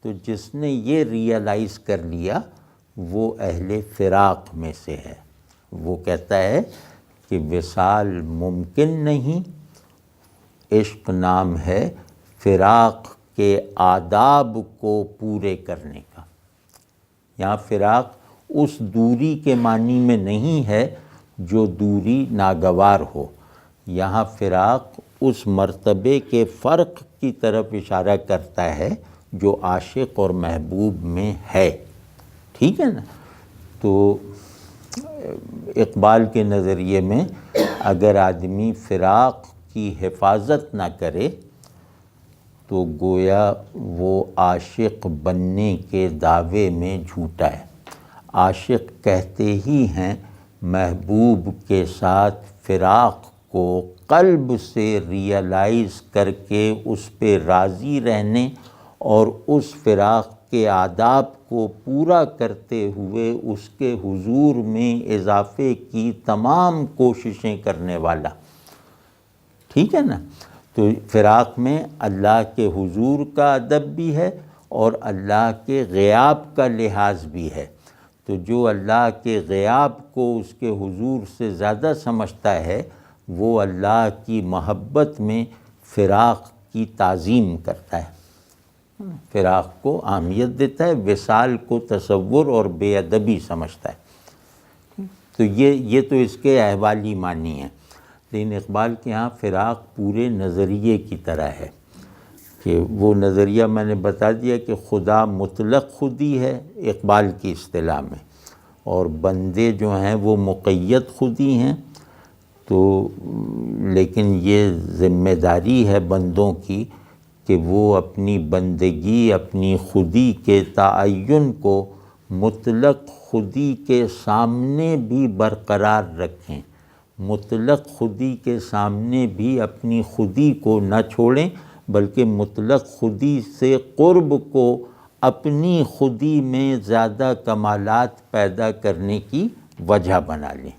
تو جس نے یہ ریئلائز کر لیا وہ اہل فراق میں سے ہے۔ وہ کہتا ہے کہ وصال ممکن نہیں، عشق نام ہے فراق کے آداب کو پورے کرنے کا۔ یہاں فراق اس دوری کے معنی میں نہیں ہے جو دوری ناگوار ہو۔ یہاں فراق اس مرتبے کے فرق کی طرف اشارہ کرتا ہے جو عاشق اور محبوب میں ہے، ٹھیک ہے نا۔ تو اقبال کے نظریے میں اگر آدمی فراق کی حفاظت نہ کرے تو گویا وہ عاشق بننے کے دعوے میں جھوٹا ہے۔ عاشق کہتے ہی ہیں محبوب کے ساتھ فراق کو قلب سے ریئلائز کر کے اس پہ راضی رہنے اور اس فراق کے آداب کو پورا کرتے ہوئے اس کے حضور میں اضافے کی تمام کوششیں کرنے والا، ٹھیک ہے نا۔ تو فراق میں اللہ کے حضور کا ادب بھی ہے اور اللہ کے غیاب کا لحاظ بھی ہے۔ تو جو اللہ کے غیاب کو اس کے حضور سے زیادہ سمجھتا ہے وہ اللہ کی محبت میں فراق کی تعظیم کرتا ہے، فراق کو اہمیت دیتا ہے، وصال کو تصور اور بے ادبی سمجھتا ہے۔ تو یہ تو اس کے احوالی معنی ہیں، لیکن اقبال کے ہاں فراق پورے نظریے کی طرح ہے کہ وہ نظریہ میں نے بتا دیا کہ خدا مطلق خودی ہے اقبال کی اصطلاح میں، اور بندے جو ہیں وہ مقید خودی ہیں۔ تو لیکن یہ ذمہ داری ہے بندوں کی کہ وہ اپنی بندگی، اپنی خودی کے تعین کو مطلق خودی کے سامنے بھی برقرار رکھیں، مطلق خودی کے سامنے بھی اپنی خودی کو نہ چھوڑیں بلکہ مطلق خودی سے قرب کو اپنی خودی میں زیادہ کمالات پیدا کرنے کی وجہ بنا لیں،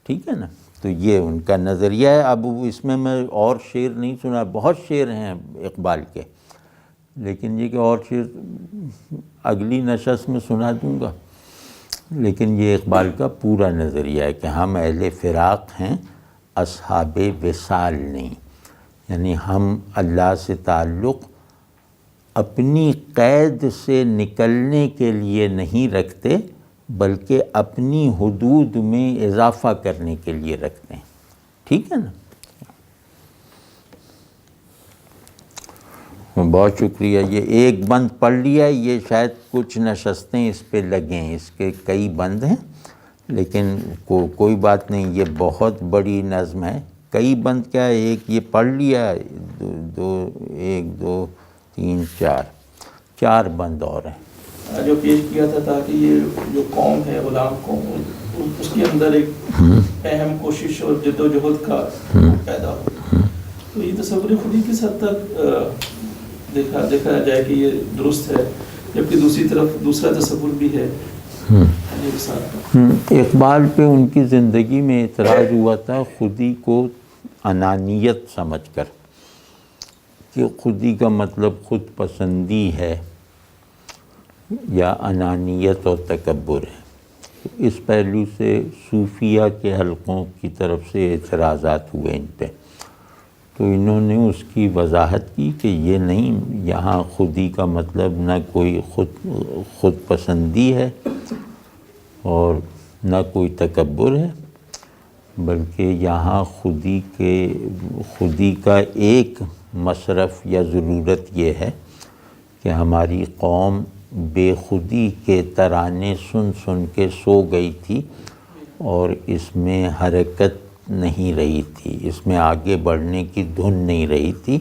ٹھیک ہے نا۔ تو یہ ان کا نظریہ ہے۔ اب اس میں اور شعر نہیں سنا، بہت شعر ہیں اقبال کے، لیکن یہ کہ اور شعر اگلی نشست میں سنا دوں گا۔ لیکن یہ اقبال کا پورا نظریہ ہے کہ ہم اہل فراق ہیں، اصحاب وصال نہیں، یعنی ہم اللہ سے تعلق اپنی قید سے نکلنے کے لیے نہیں رکھتے بلکہ اپنی حدود میں اضافہ کرنے کے لیے رکھتے ہیں، ٹھیک ہے نا۔ بہت شکریہ۔ یہ ایک بند پڑھ لیا، یہ شاید کچھ نشستیں اس پہ لگیں، اس کے کئی بند ہیں لیکن کوئی بات نہیں، یہ بہت بڑی نظم ہے۔ کئی بند کیا ہے، ایک یہ پڑھ لیا، ایک دو تین چار بند اور ہیں جو پیش کیا تھا تاکہ یہ جو قوم ہے غلام قوم اس کے اندر ایک اہم کوشش اور جد و جہد کا پیدا ہو۔ تو یہ تصور خودی کس حد تک دیکھا جائے کہ یہ درست ہے، جبکہ دوسری طرف دوسرا تصور بھی ہے۔ اقبال پہ ان کی زندگی میں اعتراض ہوا تھا خودی کو انانیت سمجھ کر، کہ خودی کا مطلب خود پسندی ہے یا انانیت اور تکبر ہے۔ اس پہلو سے صوفیہ کے حلقوں کی طرف سے اعتراضات ہوئے ان پہ، تو انہوں نے اس کی وضاحت کی کہ یہ نہیں، یہاں خودی کا مطلب نہ کوئی خود پسندی ہے اور نہ کوئی تکبر ہے، بلکہ یہاں خودی کا ایک مصرف یا ضرورت یہ ہے کہ ہماری قوم بے خودی کے ترانے سن سن کے سو گئی تھی اور اس میں حرکت نہیں رہی تھی، اس میں آگے بڑھنے کی دھن نہیں رہی تھی،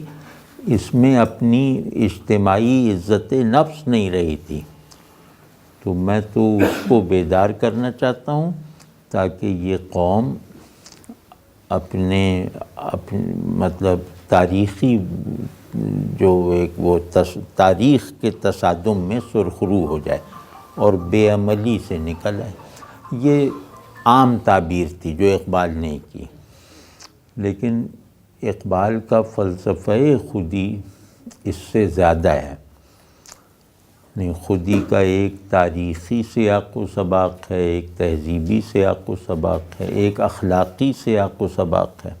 اس میں اپنی اجتماعی عزت نفس نہیں رہی تھی۔ تو میں تو اس کو بیدار کرنا چاہتا ہوں تاکہ یہ قوم اپنے مطلب تاریخی جو ایک وہ تاریخ کے تصادم میں سرخرو ہو جائے اور بے عملی سے نکل آئے۔ یہ عام تعبیر تھی جو اقبال نے کی، لیکن اقبال کا فلسفہ خودی اس سے زیادہ ہے۔ خودی کا ایک تاریخی سیاق و سباق ہے، ایک تہذیبی سیاق و سباق ہے، ایک اخلاقی سیاق و سباق ہے،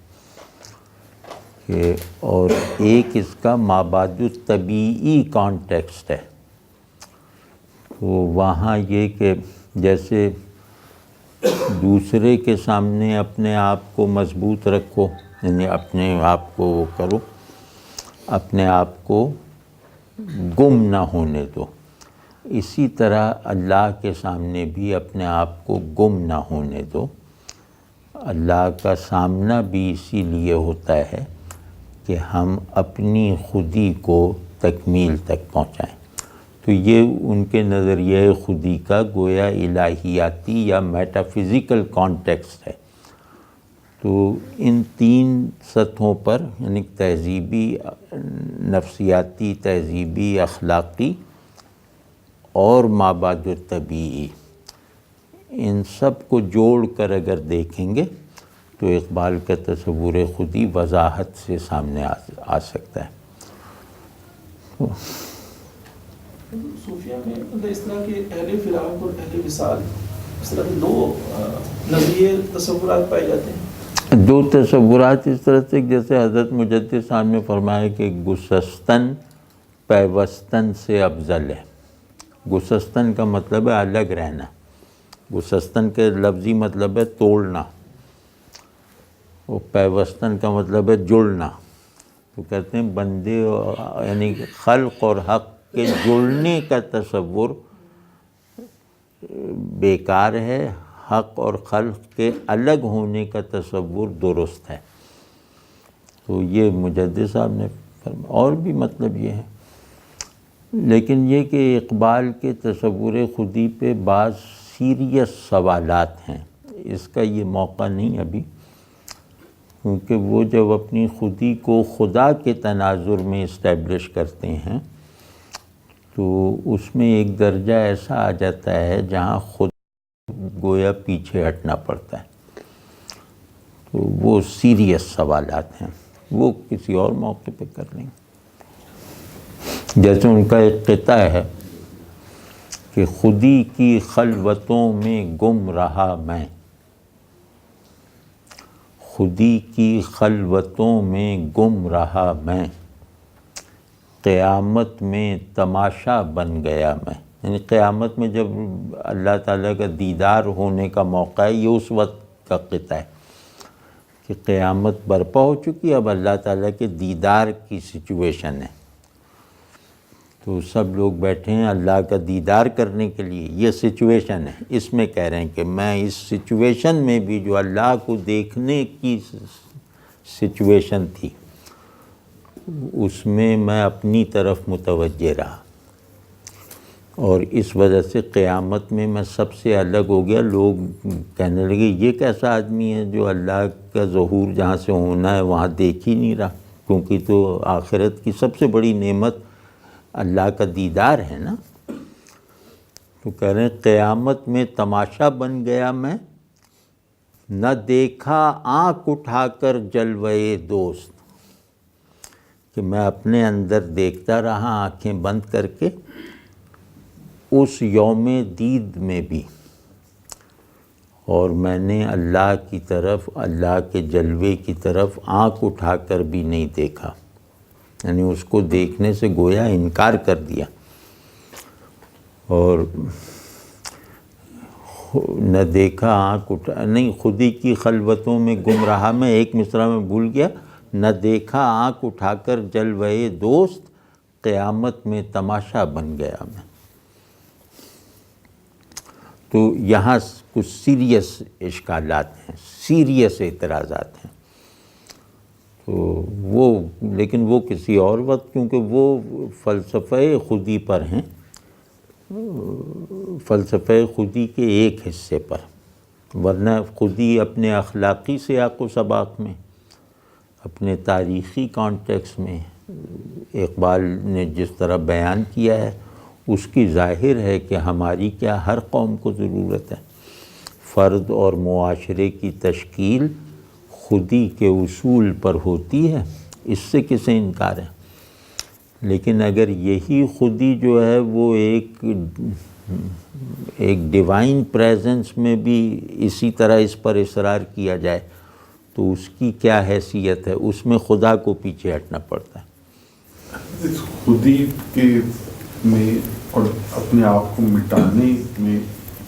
اور ایک اس کا مابعد الطبیعی کانٹیکسٹ ہے۔ تو وہاں یہ کہ جیسے دوسرے کے سامنے اپنے آپ کو مضبوط رکھو، یعنی اپنے آپ کو وہ کرو، اپنے آپ کو گم نہ ہونے دو، اسی طرح اللہ کے سامنے بھی اپنے آپ کو گم نہ ہونے دو۔ اللہ کا سامنا بھی اسی لیے ہوتا ہے کہ ہم اپنی خودی کو تکمیل تک پہنچائیں۔ تو یہ ان کے نظریہ خودی کا گویا الہیاتی یا میٹافزیکل کانٹیکسٹ ہے۔ تو ان تین سطحوں پر، یعنی تہذیبی، نفسیاتی، تہذیبی، اخلاقی اور مابعد الطبیعی، ان سب کو جوڑ کر اگر دیکھیں گے تو اقبال کا تصور خودی وضاحت سے سامنے آ سکتا ہے۔ صوفیہ میں اس طرح کے اہل فراق اور اہل وصال، اس طرح کے دو نظریے تصورات پائے جاتے ہیں۔ دو تصورات اس طرح سے، جیسے حضرت مجدد صاحب نے فرمایا کہ گسستن پیوستن سے افضل ہے۔ گسستن کا مطلب ہے الگ رہنا، گسستن کے لفظی مطلب ہے توڑنا، اور پیوستن کا مطلب ہے جڑنا۔ تو کہتے ہیں بندے یعنی خلق اور حق کے جڑنے کا تصور بیکار ہے، حق اور خلق کے الگ ہونے کا تصور درست ہے۔ تو یہ مجدد صاحب نے فرمایا، اور بھی مطلب یہ ہے، لیکن یہ کہ اقبال کے تصور خودی پہ بعض سیریس سوالات ہیں، اس کا یہ موقع نہیں ابھی، کیونکہ وہ جب اپنی خودی کو خدا کے تناظر میں اسٹیبلش کرتے ہیں تو اس میں ایک درجہ ایسا آ جاتا ہے جہاں خود گویا پیچھے ہٹنا پڑتا ہے۔ تو وہ سیریس سوالات ہیں، وہ کسی اور موقع پہ کر لیں گے۔ جیسے ان کا ایک قطعہ ہے کہ خودی کی خلوتوں میں گم رہا میں، خودی کی خلوتوں میں گم رہا میں، قیامت میں تماشا بن گیا میں۔ یعنی قیامت میں جب اللہ تعالیٰ کا دیدار ہونے کا موقع ہے، یہ اس وقت کا قطعہ ہے کہ قیامت برپا ہو چکی، اب اللہ تعالیٰ کے دیدار کی سچویشن ہے۔ تو سب لوگ بیٹھے ہیں اللہ کا دیدار کرنے کے لیے، یہ سچویشن ہے۔ اس میں کہہ رہے ہیں کہ میں اس سچویشن میں بھی جو اللہ کو دیکھنے کی سچویشن تھی، اس میں اپنی طرف متوجہ رہا، اور اس وجہ سے قیامت میں میں سب سے الگ ہو گیا۔ لوگ کہنے لگے یہ کیسا آدمی ہے جو اللہ کا ظہور جہاں سے ہونا ہے وہاں دیکھ ہی نہیں رہا، کیونکہ تو آخرت کی سب سے بڑی نعمت اللہ کا دیدار ہے نا۔ تو کہہ رہے ہیں قیامت میں تماشا بن گیا میں، نہ دیکھا آنکھ اٹھا کر جلوے دوست، کہ میں اپنے اندر دیکھتا رہا آنکھیں بند کر کے اس یوم دید میں بھی، اور میں نے اللہ کی طرف، اللہ کے جلوے کی طرف آنکھ اٹھا کر بھی نہیں دیکھا، یعنی اس کو دیکھنے سے گویا انکار کر دیا۔ اور نہ دیکھا آنکھ اٹھا، نہیں، خودی کی خلوتوں میں گم رہا میں، ایک مصرع میں بھول گیا، نہ دیکھا آنکھ اٹھا کر جلوے دوست، قیامت میں تماشا بن گیا میں۔ تو یہاں کچھ سیریس اشکالات ہیں، سیریس اعتراضات ہیں، تو وہ، لیکن وہ کسی اور وقت، کیونکہ وہ فلسفہ خودی پر ہیں، فلسفہ خودی کے ایک حصے پر، ورنہ خودی اپنے اخلاقی سیاق و سباق میں، اپنے تاریخی کانٹیکس میں اقبال نے جس طرح بیان کیا ہے، اس کی ظاہر ہے کہ ہماری کیا ہر قوم کو ضرورت ہے۔ فرد اور معاشرے کی تشکیل خودی کے اصول پر ہوتی ہے، اس سے کسے انکار ہے، لیکن اگر یہی خودی جو ہے وہ ایک ڈیوائن پریزنس میں بھی اسی طرح اس پر اصرار کیا جائے تو اس کی کیا حیثیت ہے؟ اس میں خدا کو پیچھے ہٹنا پڑتا ہے۔ اس خودی کے میں اور اپنے آپ کو مٹانے میں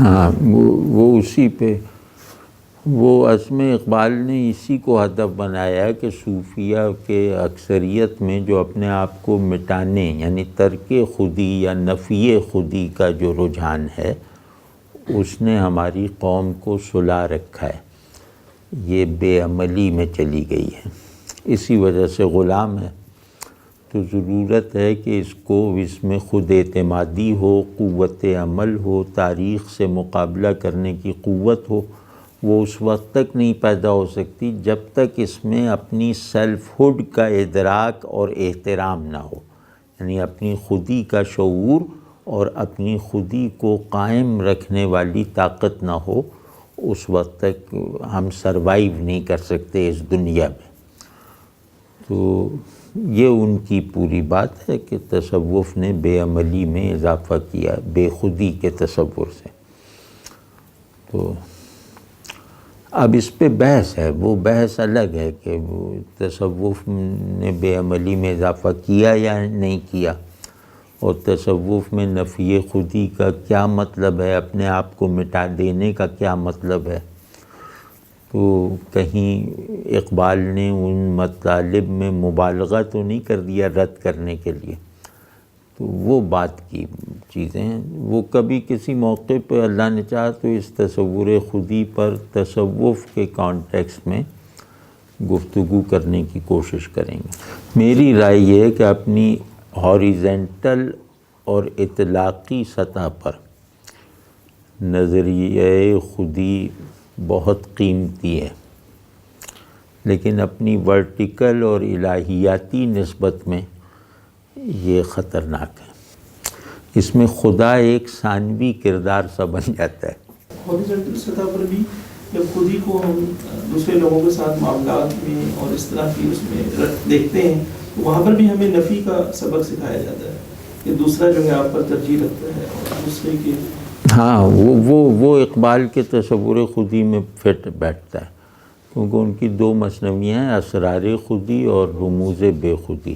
ہاں وہ اسی پہ وہ عزم اقبال نے اسی کو ہدف بنایا کہ صوفیہ کے اکثریت میں جو اپنے آپ کو مٹانے یعنی ترک خودی یا نفی خودی کا جو رجحان ہے اس نے ہماری قوم کو سلا رکھا ہے، یہ بے عملی میں چلی گئی ہے، اسی وجہ سے غلام ہے۔ تو ضرورت ہے کہ اس میں خود اعتمادی ہو، قوت عمل ہو، تاریخ سے مقابلہ کرنے کی قوت ہو۔ وہ اس وقت تک نہیں پیدا ہو سکتی جب تک اس میں اپنی سیلف ہوڈ کا ادراک اور احترام نہ ہو، یعنی اپنی خودی کا شعور اور اپنی خودی کو قائم رکھنے والی طاقت نہ ہو، اس وقت تک ہم سروائیو نہیں کر سکتے اس دنیا میں۔ تو یہ ان کی پوری بات ہے کہ تصوف نے بے عملی میں اضافہ کیا بے خودی کے تصور سے۔ تو اب اس پہ بحث ہے، وہ بحث الگ ہے کہ وہ تصوف نے بے عملی میں اضافہ کیا یا نہیں کیا، اور تصوف میں نفی خودی کا کیا مطلب ہے، اپنے آپ کو مٹا دینے کا کیا مطلب ہے۔ تو کہیں اقبال نے ان مطالب میں مبالغہ تو نہیں کر دیا رد کرنے کے لیے، تو وہ بات کی چیزیں ہیں۔ وہ کبھی کسی موقع پہ اللہ نے چاہا تو اس تصور خودی پر تصوف کے کانٹیکسٹ میں گفتگو کرنے کی کوشش کریں گے۔ میری رائے یہ ہے کہ اپنی ہاریزنٹل اور اطلاقی سطح پر نظریہ خودی بہت قیمتی ہے، لیکن اپنی ورٹیکل اور الہیاتی نسبت میں یہ خطرناک ہے۔ اس میں خدا ایک ثانوی کردار سا بن جاتا ہے۔ ہاریزونٹل سطح پر بھی جب خودی کو ہم دوسرے لوگوں کے ساتھ معاملات میں اور اس طرح کی اس میں دیکھتے ہیں تو وہاں پر بھی ہمیں نفی کا سبق سکھایا جاتا ہے کہ دوسرا جو ہے آپ پر ترجیح رکھتا ہے اور دوسرے کے ہاں وہ اقبال کے تصور خودی میں فٹ بیٹھتا ہے، کیونکہ ان کی دو مثنویاں ہیں، اسرار خودی اور رموز بے خودی۔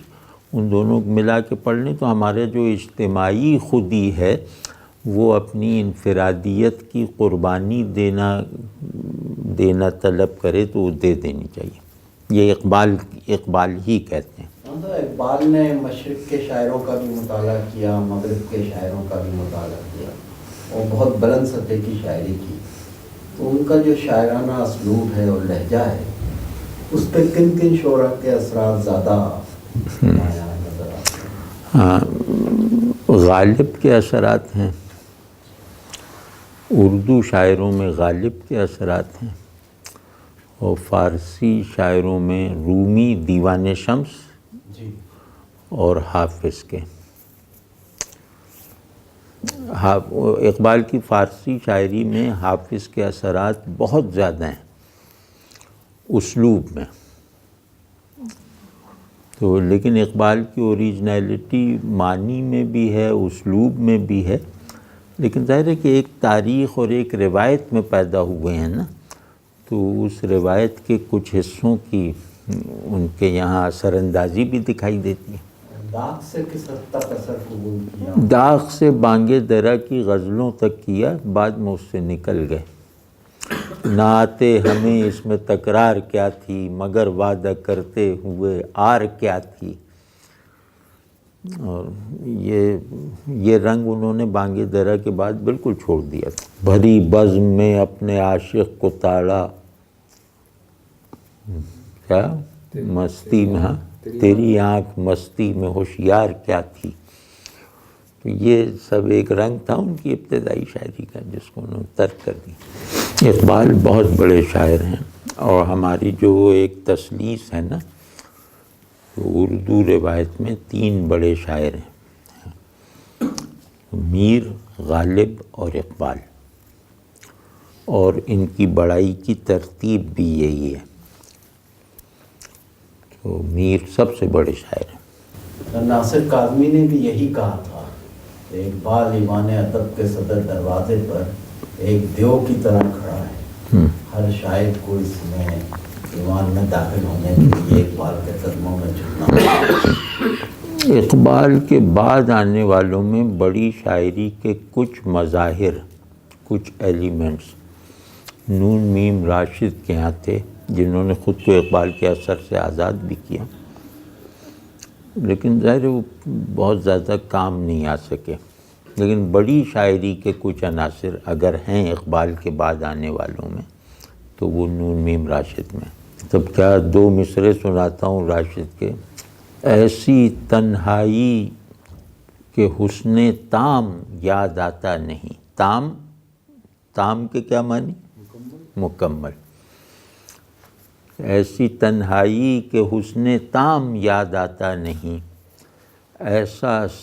ان دونوں کو ملا کے پڑھ لیں تو ہمارے جو اجتماعی خودی ہے وہ اپنی انفرادیت کی قربانی دینا طلب کرے تو وہ دے دینی چاہیے۔ یہ اقبال ہی کہتے ہیں۔ اقبال نے مشرق کے شاعروں کا بھی مطالعہ کیا، مغرب کے شاعروں کا بھی مطالعہ کیا اور بہت بلند سطح کی شاعری کی، تو ان کا جو شاعرانہ اسلوب ہے اور لہجہ ہے اس پہ کن کن شعراء کے اثرات زیادہ نظر آتے ہیں؟ ہاں، غالب کے اثرات ہیں، اردو شاعروں میں غالب کے اثرات ہیں، اور فارسی شاعروں میں رومی دیوان شمس جی اور حافظ کے۔ اقبال کی فارسی شاعری میں حافظ کے اثرات بہت زیادہ ہیں اسلوب میں، تو لیکن اقبال کی اوریجنلٹی معنی میں بھی ہے، اسلوب میں بھی ہے، لیکن ظاہر ہے کہ ایک تاریخ اور ایک روایت میں پیدا ہوئے ہیں نا، تو اس روایت کے کچھ حصوں کی ان کے یہاں اثر اندازی بھی دکھائی دیتی ہے۔ داغ سے کس حد تک اثر قبول کیا؟ داغ سے بانگ درا کی غزلوں تک کیا، بعد میں اس سے نکل گئے۔ نہ آتے ہمیں اس میں تکرار کیا تھی، مگر وعدہ کرتے ہوئے آر کیا تھی، اور یہ رنگ انہوں نے بانگ درا کے بعد بالکل چھوڑ دیا تھا۔ بھری بزم میں اپنے عاشق کو تاڑا، کیا مستی میں، ہاں تیری آنکھ مستی میں ہوشیار کیا تھی۔ تو یہ سب ایک رنگ تھا ان کی ابتدائی شاعری کا جس کو انہوں نے ترک کر دی۔ اقبال بہت بڑے شاعر ہیں، اور ہماری جو ایک تثلیث ہے نا، اردو روایت میں 3 بڑے شاعر ہیں، میر، غالب اور اقبال، اور ان کی بڑائی کی ترتیب بھی یہی ہے۔ تو میر سب سے بڑے شاعر ہیں۔ ناصر کاظمی نے بھی یہی کہا تھا کہ اقبال ایوان ادب کے صدر دروازے پر ایک دیو کی طرح کھڑا ہے، ہر شاعر کو اس میں ایوان میں داخل ہونے کے لیے اقبال کے قدموں میں جھکنا ہوگا۔ اقبال کے بعد آنے والوں میں بڑی شاعری کے کچھ مظاہر، کچھ ایلیمنٹس نون میم راشد کے ہاں تھے، جنہوں نے خود کو اقبال کے اثر سے آزاد بھی کیا، لیکن ظاہر وہ بہت زیادہ کام نہیں آ سکے۔ لیکن بڑی شاعری کے کچھ عناصر اگر ہیں اقبال کے بعد آنے والوں میں تو وہ نون میم راشد میں۔ تب کیا 2 مصرے سناتا ہوں راشد کے۔ ایسی تنہائی کہ حسن تام یاد آتا نہیں۔ تام کے کیا معنی؟ مکمل۔ ایسی تنہائی کہ حسن تام یاد آتا نہیں، ایسا